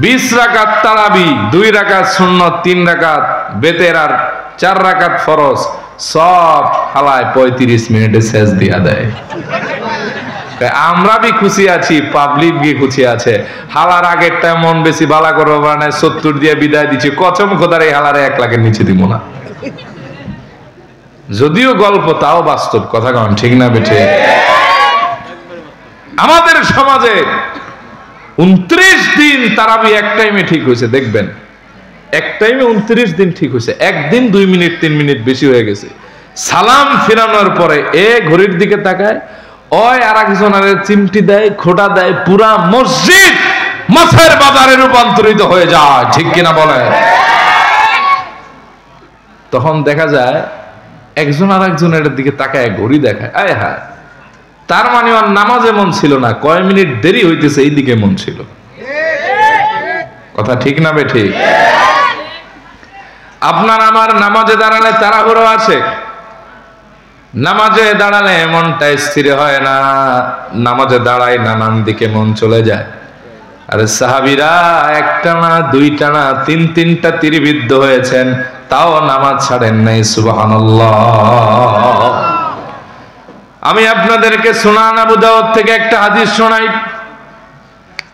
20 রাকাত তারাবি, 2 রাকাত সুন্নত, 3 রাকাত বেতের আর 4 রাকাত ফরজ, সব হালায় 35 মিনিটে শেষ দিয়া দেয়। আমরা বি খুশি আছি, পাবলিক বি খুশি আছে। হালার আগেরটা মন বেশি ভালো করবো মানে 70 দিয়ে বিদায় দিচ্ছে। কচম খোদার এই হালারে 1 লাখের নিচে দিব না। যদিও গল্প তাও বাস্তব। কথা কন ঠিক না বেঠে? আমাদের সমাজে 29 দিন তারাবি এক টাইমে ঠিক হয়েছে। দেখবেন এক টাইমে 29 দিন ঠিক হয়েছে। একদিন 2 মিনিট 3 মিনিট বেশি হয়ে গেছে। সালাম ফিরানোর পরে ঘড়ির দিকে তাকায়, ওই আর একজনের চিমটি দেয়, খোটা দেয়, পুরা মসজিদ মাছের বাজারে রূপান্তরিত হয়ে যায়। ঠিক কিনা বলে? তখন দেখা যায় একজন আর একজনের দিকে তাকায় ঘড়ি দেখায়, আয় হায়, তার মানে ওর নামাজে মন ছিল না, কয় মিনিট দেরি হইতেছে এই দিকে মন ছিল। কথা ঠিক না বেঠিক? আপনার আমার নামাজে দাঁড়ালে তাড়াহুড়ো আছে, নামাজে দাঁড়ালে মনটা স্থির হয় না, নামাজে দাঁড়ায় নানান দিকে মন চলে যায়। আর সাহাবীরা 1 টানা 2 টানা 3-3টা তীরবিদ্ধ হয়েছেন, তাও নামাজ ছাড়েন নাই। সুবহানাল্লাহ। আমি আপনাদেরকে সুনান আবু দাউদ থেকে একটা হাদিস শোনাই।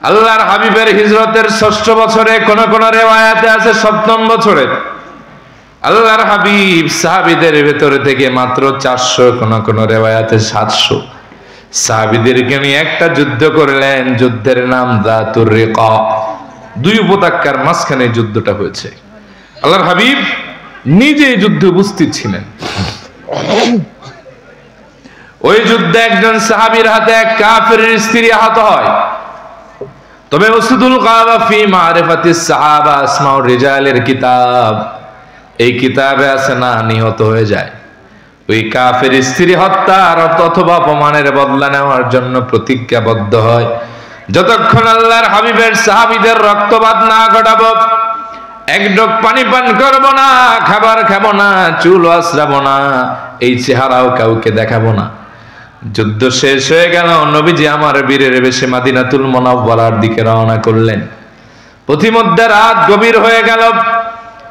আল্লাহর হাবিবের হিজরতের 6ষ্ঠ বছরে, কোন কোন রিওয়ায়াতে আছে 7ম বছরে, আল্লাহর হাবিব সাহাবীদের ভেতরে থেকে মাত্র 400, কোন কোন রিওয়ায়াতে 700 সাহাবীদেরকে নিয়ে একটা যুদ্ধ করলেন। যুদ্ধের নাম যাতুর রিকা। 2 উপত্যকার মাঝখানে যুদ্ধটা হয়েছে। আল্লাহর হাবিব নিজে যুদ্ধে উপস্থিত ছিলেন। ওই যুদ্ধে একজন সাহাবীর হাতে এক কাফেরের স্ত্রী আহত হয়। তবে উসদুল গাবা ফি মারিফাতিস সাহাবা আসমাউর রিজালের কিতাব, এই কিতাবে আছে না, নিহত হয়ে যায়। ওই কাফের স্ত্রী হত্যার অথবা অপমানের বদলা নেওয়ার জন্য প্রতিজ্ঞাবদ্ধ হয়, যতক্ষণ আল্লাহর হাবিবের সাহাবীদের রক্তপাত না ঘটাবো, 1 ঢোক পানি পান করব না, খাবার খাবো না, চুল আঁচড়াবো না, এই চেহারাও কাউকে দেখাবো না। যুদ্ধ শেষ হয়ে গেল। নবীজি আমার বীরের বেশে মদিনাতুল মুনাওয়ারার দিকে রওনা করলেন। পথিমধ্যে রাত গভীর হয়ে গেল।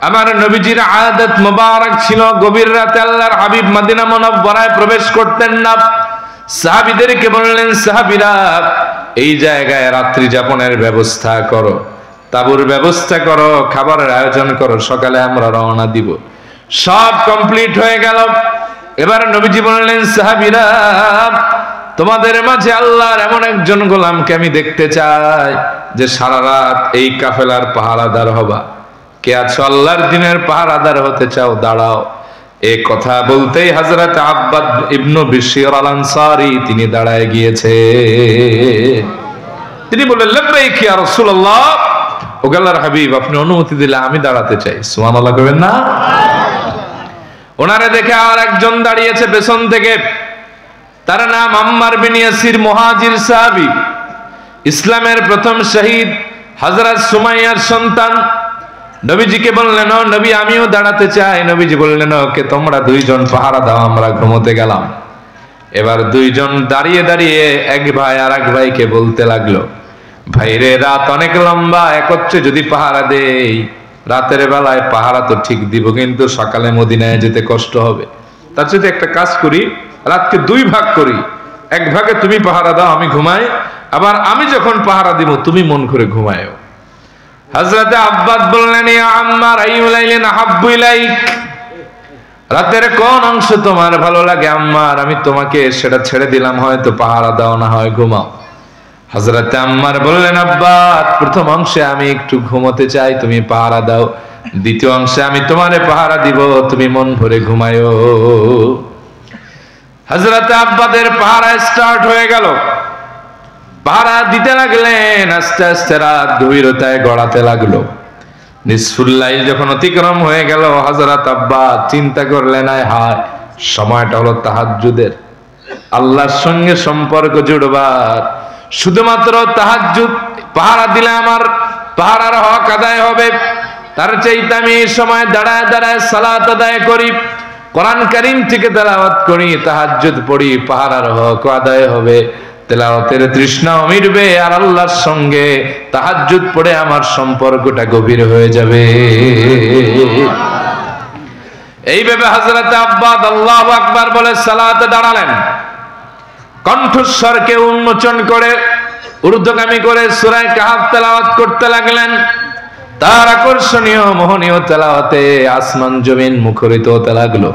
আমার নবীজির আদত মুবারক ছিল গভীর রাতে আল্লাহর হাবিব মদিনা মুনাওয়ারায় প্রবেশ করতেন না। সাহাবীদেরকে বললেন, সাহাবীরা এই জায়গায় রাত্রি যাপনের ব্যবস্থা করো, তাঁবুর ব্যবস্থা করো, খাবারের আয়োজন করো, সকালে আমরা রওনা দিব। সব কমপ্লিট হয়ে গেল। এবার নবীজি বললেন, সাহাবীরা তোমাদের মাঝে আল্লাহর এমন একজন গোলামকে আমি দেখতে চাই যে সারা রাত এই কাফেলার পাহারাদার হবা। কে আছো আল্লাহর দিনের পাহারাদার হতে চাও? দাঁড়াও। এই কথা বলতেই হযরত আব্বাদ ইবনে বিশর আল আনসারী তিনি দাঁড়ায় গিয়েছে। তিনি বললেন, লাব্বাইক ইয়া রাসূলুল্লাহ, ও আল্লাহর হাবিব আপনি অনুমতি দিলে আমি দাঁড়াতে চাই। সুবহানাল্লাহ কইবেন না? ওনারে দেখে আর একজন দাঁড়িয়েছে পেছন থেকে, তার নাম আম্মার বিন ইয়াসির, মুহাজির সাহাবী, ইসলামের প্রথম শহীদ, হযরত সুমাইয়ার সন্তান। নবীজিকে বললেন, ও নবী আমিও দাঁড়াতে চাই। নবীজি বললেন, ওকে তোমরা দুইজন পাহারা দাও, আমরা ঘুমোতে গেলাম। এবার দুইজন দাঁড়িয়ে দাঁড়িয়ে এক ভাই আর এক ভাইকে বলতে লাগলো, ভাইরে রাত অনেক লম্বা, একত্রে যদি পাহারা দেই, রাতের বেলায় পাহারা তো ঠিক দিব, কিন্তু সকালে মদিনায় যেতে কষ্ট হবে। তার সাথে একটা কাজ করি, রাতকে দুই ভাগ করি, এক ভাগে তুমি পাহারা দাও, আমি ঘুমাই, আবার আমি যখন পাহারা দিব তুমি মন করে ঘুমায়ও। হযরতে আব্বাস বললেন, ইয়া আম্মার আইয়ুল লাইলিন আহাব্বু ইলাইক, রাতের কোন অংশ তোমার ভালো লাগে আম্মার, আমি তোমাকে সেটা ছেড়ে দিলাম, হয়তো পাহারা দাও, না হয় ঘুমাও। হযরতে আম্মার বললেন, আব্বা প্রথম অংশে আমি একটু ঘুমোতে চাই, তুমি পাহারা দাও, দ্বিতীয় অংশে আমি তোমারে পাহারা দিব, তুমি মন ভরে ঘুমায়ো। হযরতে আব্বাদের পাহারা স্টার্ট হয়ে গেল, পাহারা দিতে লাগলেন। আস্তে আস্তে রাত গভীরতায় গড়াতে লাগলো। নিসফুল লাইল যখন অতিক্রম হয়ে গেল, হযরত আব্বা চিন্তা করলেন, আয় হায়, সময়টা হলো তাহাজ্জুদের, আল্লাহর সঙ্গে সম্পর্ক জুড়বার। শুধুমাত্র তাহাজ্জুদ পাহারা দিলে আমার পাহারার হক আদায় হবে, তার চাইতে আমি এই সময় দাঁড়ায় দাঁড়ায় সালাত আদায় করি, কোরআন কারীম থেকে তেলাওয়াত করি, তাহাজ্জুদ পড়ি, পাহারার হক আদায় হবে, তেলাওয়াতের তৃষ্ণাও মিটবে, আর আল্লাহর সঙ্গে তাহাজ্জুদ পড়ে আমার সম্পর্কটা গভীর হয়ে যাবে। এইভাবে হযরত আব্বাস আল্লাহু আকবার বলে সালাতে দাঁড়ালেন। কণ্ঠস্বরকে উন্মোচন করে ঊর্ধ্বগামী করে সূরা কাহফ তেলাওয়াত করতে লাগলেন। তার আকর্ষণীয় মোহনীয় তেলাওয়াতে আসমান জমিন মুখরিত হতে লাগলো।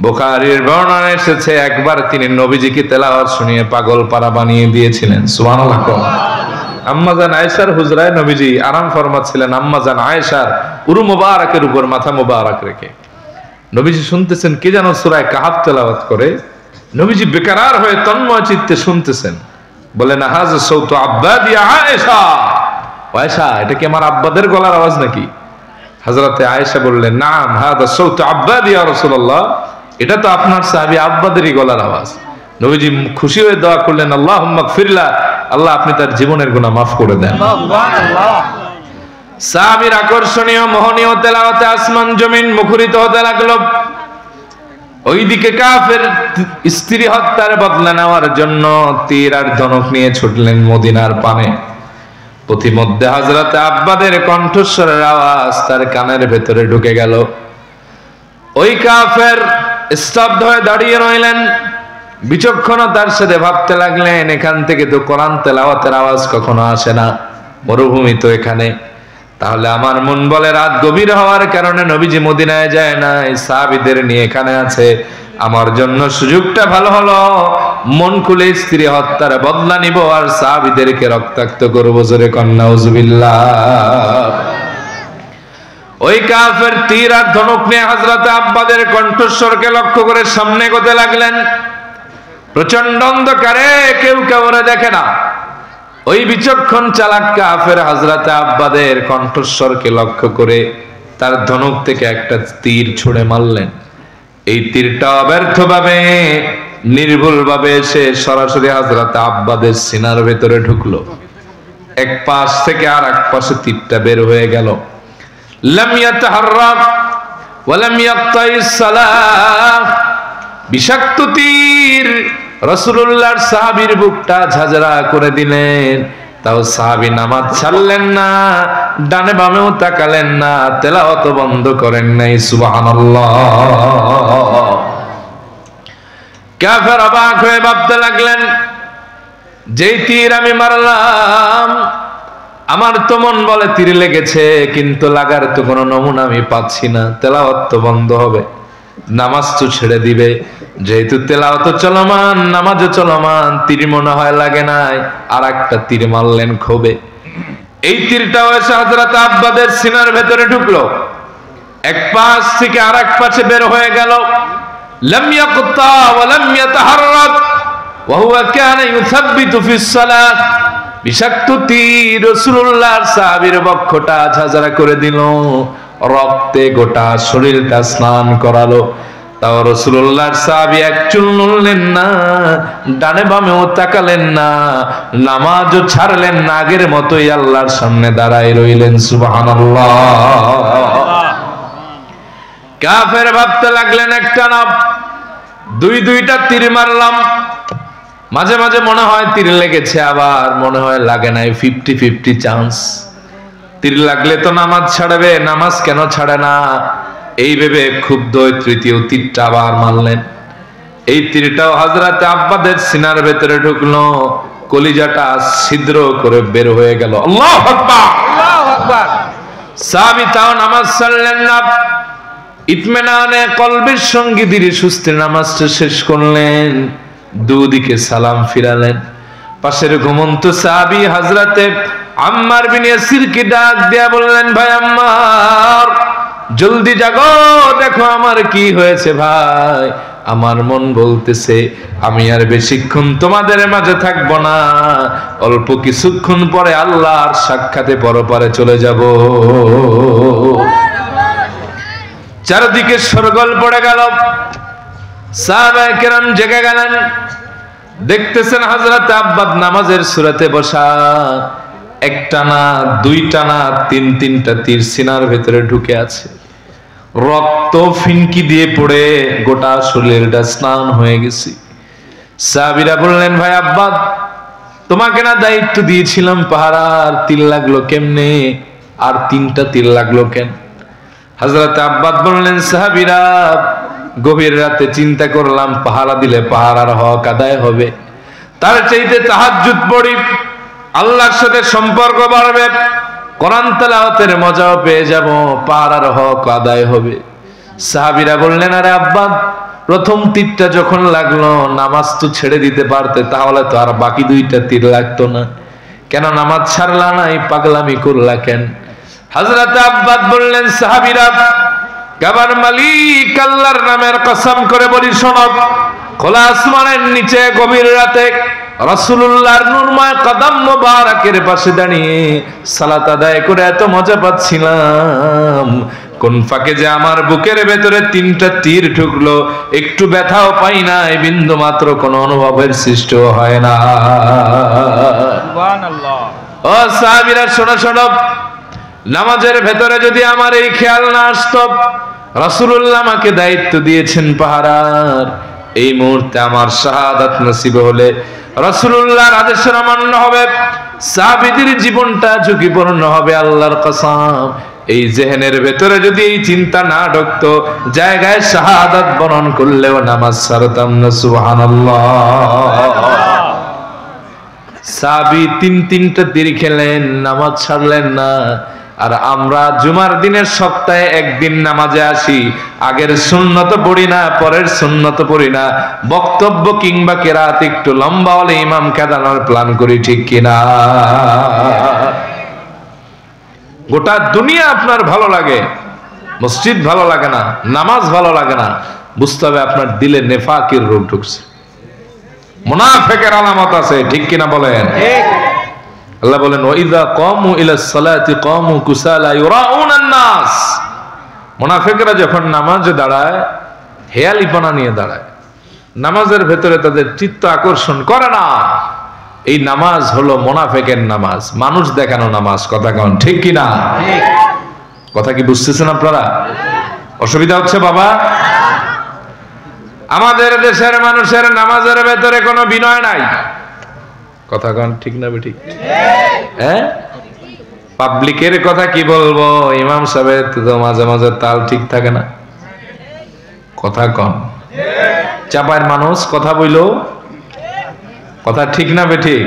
বুখারীর বর্ণনা এসেছে, একবার তিনি নবীজিকে তেলাওয়াত শুনিয়ে পাগল পারা বানিয়ে দিয়েছিলেন। সুবহানাল্লাহ। আম্মা জান আয়েশার হুজরায় নবীজি আরাম ফরমাচ্ছিলেন, আম্মা জান আয়েশার উরু মুবারাকের উপর মাথা মুবারক রেখে। নবীজি শুনতেছেন কে যেন সূরা কাহফ তেলাওয়াত করে, নবীজি বেকরার হয়ে তন্ময় চিত্তে শুনতেছেন। বলেন, হাযা সাউতু আব্বাদি আয়েশা, আয়েশা এটা কি আমার আব্বাদের গলার আওয়াজ নাকি? হযরতে আয়েশা বললেন, নাম হাযা সাউতু আব্বাদি ইয়া রাসূলুল্লাহ, এটা তো আপনার সাহাবী আব্বাদেরই গলার আওয়াজ। নবীজি খুশি হয়ে দোয়া করলেন, আল্লাহুম্মা গফিরলা, আল্লাহ আপনি তার জীবনের গুনাহ মাফ করে দেন। সুবহানাল্লাহ। সাহাবীর আকর্ষণীয় মোহনীয় তেলাওয়াতে আসমান জমিন মুখরিত হতে লাগলো। ওইদিকে কাফের স্ত্রী হত্যার বদলা নেওয়ার জন্য তীর আর ধনুক নিয়ে ছুটলেন মদিনার পানে। পথিমধ্যে হযরতে আব্বাদের কণ্ঠস্বরের আওয়াজ তার কানের ভেতরে ঢুকে গেল। ওই কাফের স্তব্ধ হয়ে দাঁড়িয়ে রইলেন, বিচক্ষণতার সাথে ভাবতে লাগলেন, এখান থেকে তো কোরআন তেলাওয়াতের আওয়াজ কখনো আসে না, মরুভূমি তো এখানে, তাহলে আমার মন বলে রাত গভীর হওয়ার কারণে নবীজি মদিনায় যায় না, সাহাবীদের নিয়ে এখানে আছে, আমার জন্য সুযোগটা ভালো হলো, মন খুলে স্ত্রী হত্যার বদলা নিব আর সাহাবীদেরকে রক্তাক্ত করব। জোরে কন্যা উযবিল্লাহ। ওই কাফের তীর আর ধনুক নিয়ে হযরত আব্বাদের কণ্ঠস্বরকে লক্ষ্য করে সামনে এগোতে লাগলেন। প্রচন্ড অন্ধকারে কেউ কাউরে দেখে না। ওই বিচক্ষণ চালাক কাফের হযরত আব্বাদের কণ্ঠস্বরকে লক্ষ্য করে তার ধনুক থেকে একটা তীর ছুঁড়ে মারলেন। এই তীরটা অব্যর্থভাবে নির্ভুলভাবে এসে সরাসরি হযরত আব্বাদের সিনার ভেতরে ঢুকলো। এক পাশ থেকে আর এক পাশে তীরটা বের হয়ে গেল। লাম ইয়াতাহাররাক ওয়া লাম ইয়াকতাইস সালাহ। বিষাক্ত তীর রাসূলুল্লাহর সাহাবীর বুকটা ঝাঁঝরা করে দিলেন, তাও সাহাবী নামাজ ছাড়লেন না, ডানে বামেও তাকালেন না, তেলাওয়াত বন্ধ করেন নাই। সুবহানাল্লাহ। কাফের অবাক হয়ে ভাবতে লাগলেন, যেই তীর আমি মারলাম, আমার তো মন বলে তীর লেগেছে, কিন্তু লাগার তো কোনো নমুনা আমি পাচ্ছি না, তেলাওয়াত তো বন্ধ হবে, নামাজ তো ছেড়ে দিবে, যেহেতু তেলাওয়াত চলমান, নামাজও চলমান, তীর মনে হয় লাগে নাই, আর একটা তীর মারলেন খোবে। এই তীরটাও এসে হযরত আব্বাদের সিনার ভেতরে ঢুকলো, এক পাশ থেকে আর এক পাশে বের হয়ে গেল। লাম ইয়াকতা ওয়া লাম ইয়াতাহাররাক ওয়া হুয়া কানা ইউসাব্বিতু ফিস সালাত। বিষাক্ত তীর রাসূলুল্লাহর সাহাবীর বক্ষটা ঝাঁঝরা করে দিল, রক্তে গোটা শরীরটা স্নান করালো। তাও রাসূলুল্লাহর সাহাবী এক চুল নড়লেন না, ডানে বামেও তাকালেন না, নামাজও ছাড়লেন না, আগের মতোই আল্লাহর সামনে দাঁড়ায় রইলেন। সুবহানাল্লাহ। কাফের ভাবতে লাগলেন একটা না দুইটা তীর মারলাম, মাঝে মাঝে মনে হয় তীর লেগেছে, আবার মনে হয় লাগে নাই, 50-50 চান্স। তীর লাগলে তো নামাজ ছাড়বে, নামাজ কেন ছাড়ে না? এই ভেবে ক্ষুব্ধ তৃতীয় তীরটা আবার মারলেন। এই তীরটাও হযরত আব্বাদের সিনার ভেতরে ঢুকলো, কলিজাটা ছিদ্র করে বের হয়ে গেল। আল্লাহু আকবার, আল্লাহু আকবার। সাহাবী তাও নামাজ ছাড়লেন না, ইতমিনানে কলবের সঙ্গে ধীরে সুস্থে নামাজটা শেষ করলেন, দুদিকে সালাম ফিরালেন। পাশের ঘুমন্ত সাহাবী হযরতে আম্মার বিন ইয়াসিরকে ডাক দিয়া বললেন, ভাই আম্মার, জলদি জাগো, দেখো আমার কি হয়েছে ভাই। আমার মন বলতেছে আমি আর বেশিক্ষণ তোমাদের মাঝে থাকবো না, অল্প কিছুক্ষণ পরে আল্লাহর সাক্ষাতে পরপারে চলে যাব। চারদিকে শোরগোল পড়ে গেল, সাহাবায়ে কেরাম জেগে গেলেন। দেখতেছেন হযরত আব্বাদ নামাজের সূরাতে বসা, একটা না দুইটা না তিনটা তীর সিনার ভেতরে ঢুকে আছে, রক্ত ফিনকি দিয়ে পড়ে গোটা শরীরটা স্নান হয়ে গেছে। সাহাবীরা বললেন, ভাই আব্বাদ, তোমাকে না দায়িত্ব দিয়েছিলাম পাহারার, তীর লাগলো কেমনে? আর 3টা তীর লাগলো কেন? হযরত আব্বাদ বললেন, সাহাবীরা, গভীর রাতে চিন্তা করলাম পাহারা দিলে পাহারার হক আদায় হবে, তার চাইতে তাহাজ্জুদ পড়ি, আল্লাহর সাথে সম্পর্ক বাড়বে, কোরআন তেলাওয়াতের মজাও পেয়ে যাব, পাহারার হক আদায় হবে। সাহাবীরা বললেন, আরে আব্বা, প্রথম তীরটা যখন লাগলো নামাজ তো ছেড়ে দিতে পারতে, তাহলে তো আর বাকি 2টা তীর লাগতো না, কেন নামাজ ছাড়লা না? এই পাগলামি করলা কেন? হযরত আব্বাদ বললেন, সাহাবীরা, কাবার মালিক আল্লাহর নামের কসম করে বলি, শোনো, খোলা আসমানের নিচে গভীর রাতে রাসূলুল্লাহর নূরময় কদম মোবারকের পাশে দাঁড়িয়ে সালাত আদায় করে এত মজা পাচ্ছিলাম, কোন ফাঁকে যে আমার বুকের ভেতরে 3টা তীর ঢুকলো, একটু ব্যথাও পাই না, বিন্দু মাত্র কোনো অনুভবের সৃষ্টি হয় না। সুবহানাল্লাহ। ও সাহাবীরা, শোনো শোনো, নামাজের ভেতরে যদি আমার এই খেয়াল না আসতো, রাসূলুল্লাহ আমাকে দায়িত্ব দিয়েছেন পাহারার, এই মুহূর্তে আমার শাহাদাত নসিব হলে রাসূলুল্লাহর আদেশের অমান্য হবে, সাহাবীদের জীবনটা ঝুঁকিপূর্ণ হবে। আল্লাহর কসম, এই জেহেনের ভেতরে যদি এই চিন্তা না ঢুকতো, জায়গায় শাহাদাত বরণ করলেও নামাজ ছাড়তাম না। সুবহানাল্লাহ। সাহাবী 3টা তীর খেলেন, নামাজ ছাড়লেন না। আর আমরা জুমার দিনের সপ্তাহে একদিন নামাজে আসি, আগের সুন্নত পড়ি না, পরের সুন্নত পড়ি না, বক্তব্য কিংবা কেরাত একটু লম্বা হলে ইমাম কাদানোর প্ল্যান করি, ঠিক কিনা? গোটা দুনিয়া আপনার ভালো লাগে, মসজিদ ভালো লাগে না, নামাজ ভালো লাগে না, বুঝতে হবে আপনার দিলে নেফাকের রোগ ঢুকছে, মুনাফিকের আলামত আছে, ঠিক কিনা বলেন? আল্লাহ বলেন, ওয়াইযা কামু ইলাস সালাতি কামু কুসালা ইউরাউনান নাস। মুনাফিকরা যখন নামাজে দাঁড়ায় হেয়ালিপনা নিয়ে দাঁড়ায়, নামাজের ভেতরে তাদের চিত্ত আকর্ষণ করে না। এই নামাজ হলো মুনাফিকের নামাজ, মানুষ দেখানো নামাজ। কথা কোন ঠিক কিনা? কথা কি বুঝতেছেন আপনারা? অসুবিধা হচ্ছে বাবা? আমাদের দেশের মানুষের নামাজের ভেতরে কোনো বিনয় নাই। কথা কোন ঠিক না বেঠিক? হ্যাঁ, পাবলিকের কথা কি বলবো, ইমাম সাহেবের তো মাঝে মাঝে তাল ঠিক থাকে না। কথা কম, চাপায়ের মানুষ কথা বইলো, কথা ঠিক না বেঠিক?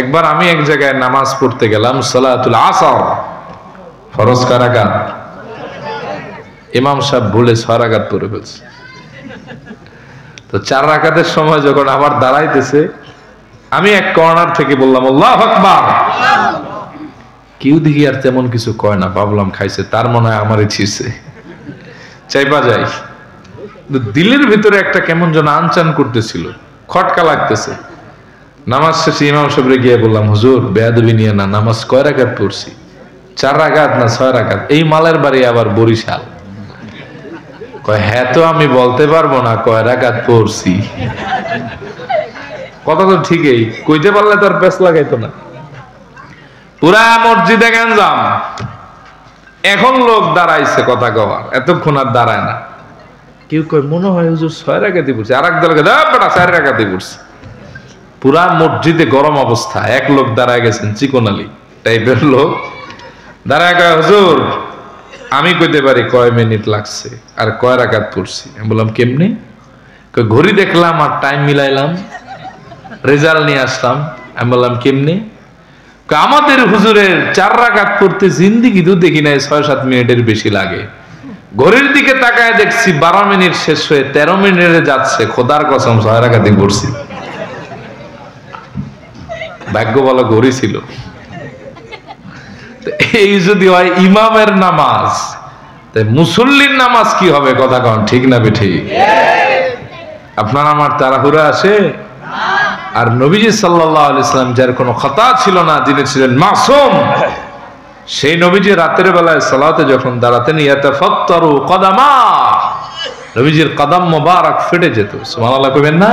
একবার আমি এক জায়গায় নামাজ পড়তে গেলাম, সালাতুল আসর, ফরজ কারাকাত, ইমাম সাহেব ভুলে 6 রাকাত পড়ে ফেলছে। তো 4 রাকাতের সময় যখন আবার দাঁড়াইতেছে, আমি এক কর্নার থেকে বললাম, আল্লাহু আকবার। কেউ দেখি আর তেমন কিছু কয় না, ভাবলাম খাইছে, তার মনে হয় আমারই ছিঁড়ছে, চাইপা যাই। দিলের ভিতরে একটা কেমন যেন আনচান করতেছিল, খটকা লাগতেছে। নামাজ শেষে ইমাম সাহেবরে গিয়ে বললাম, হুজুর বেয়াদবি নিয়ে না, নামাজ কয় রাকাত পড়ছি? 4 রাকাত না 6 রাকাত? এই মালের বাড়ি আবার বরিশাল, কয় হ্যাঁ তো আমি বলতে পারবো না কয় রাকাত পড়ছি। কথা তো ঠিকই, কইতে পারলে তার পেছ লাগাইতো না। পুরা মসজিদে গেঞ্জাম, এখন লোক দাঁড়াইছে কথা কওয়ার, এতক্ষণ আর দাঁড়ায় না। কেউ কয় মনে হয় হুজুর 6 রাকাতই পড়ছে, আর এক দলকে বেটা 4 রাকাতই পড়ছে। পুরা মসজিদে গরম অবস্থা, এক লোক দাঁড়ায় গেছেন চিকন আলী টাইপের লোক, দাঁড়ায় কয় হুজুর আমি কইতে পারি কয় মিনিট লাগছে আর কয় রাকাত পড়ছি। আমি বললাম কেমনে? কয় ঘড়ি দেখলাম আর টাইম মিলাইলাম, রেজাল্ট নিয়ে আসলাম। আমি বললাম কেমনে? আমাদের হুজুরের 4 রাকাত পড়তে জিন্দিগি তো দেখি নাই 6-7 মিনিটের বেশি লাগে। ঘড়ির দিকে তাকায় দেখছি 12 মিনিট শেষ হয়ে 13 মিনিটে যাচ্ছে, খোদার কসম 6 রাকাতই পড়ছি। ভাগ্য বলা ঘড়ি ছিল। এই যদি হয় ইমামের নামাজ, তাই মুসল্লির নামাজ কি হবে? কথা কন ঠিক না বেঠিক? আপনার আমার তাড়াহুড়া আসে। আর নবীজি সাল্লাল্লাহু আলাইহি সাল্লাম যার কোনো খাতা ছিল না, যিনি ছিলেন মাসুম, সেই নবীজি রাতের বেলায় সালাতে যখন দাঁড়াতেন ইয়াতাফাত্তারু কদামা, নবীজির কদম মোবারক ফেটে যেত। সুবহানাল্লাহ কইবেন না?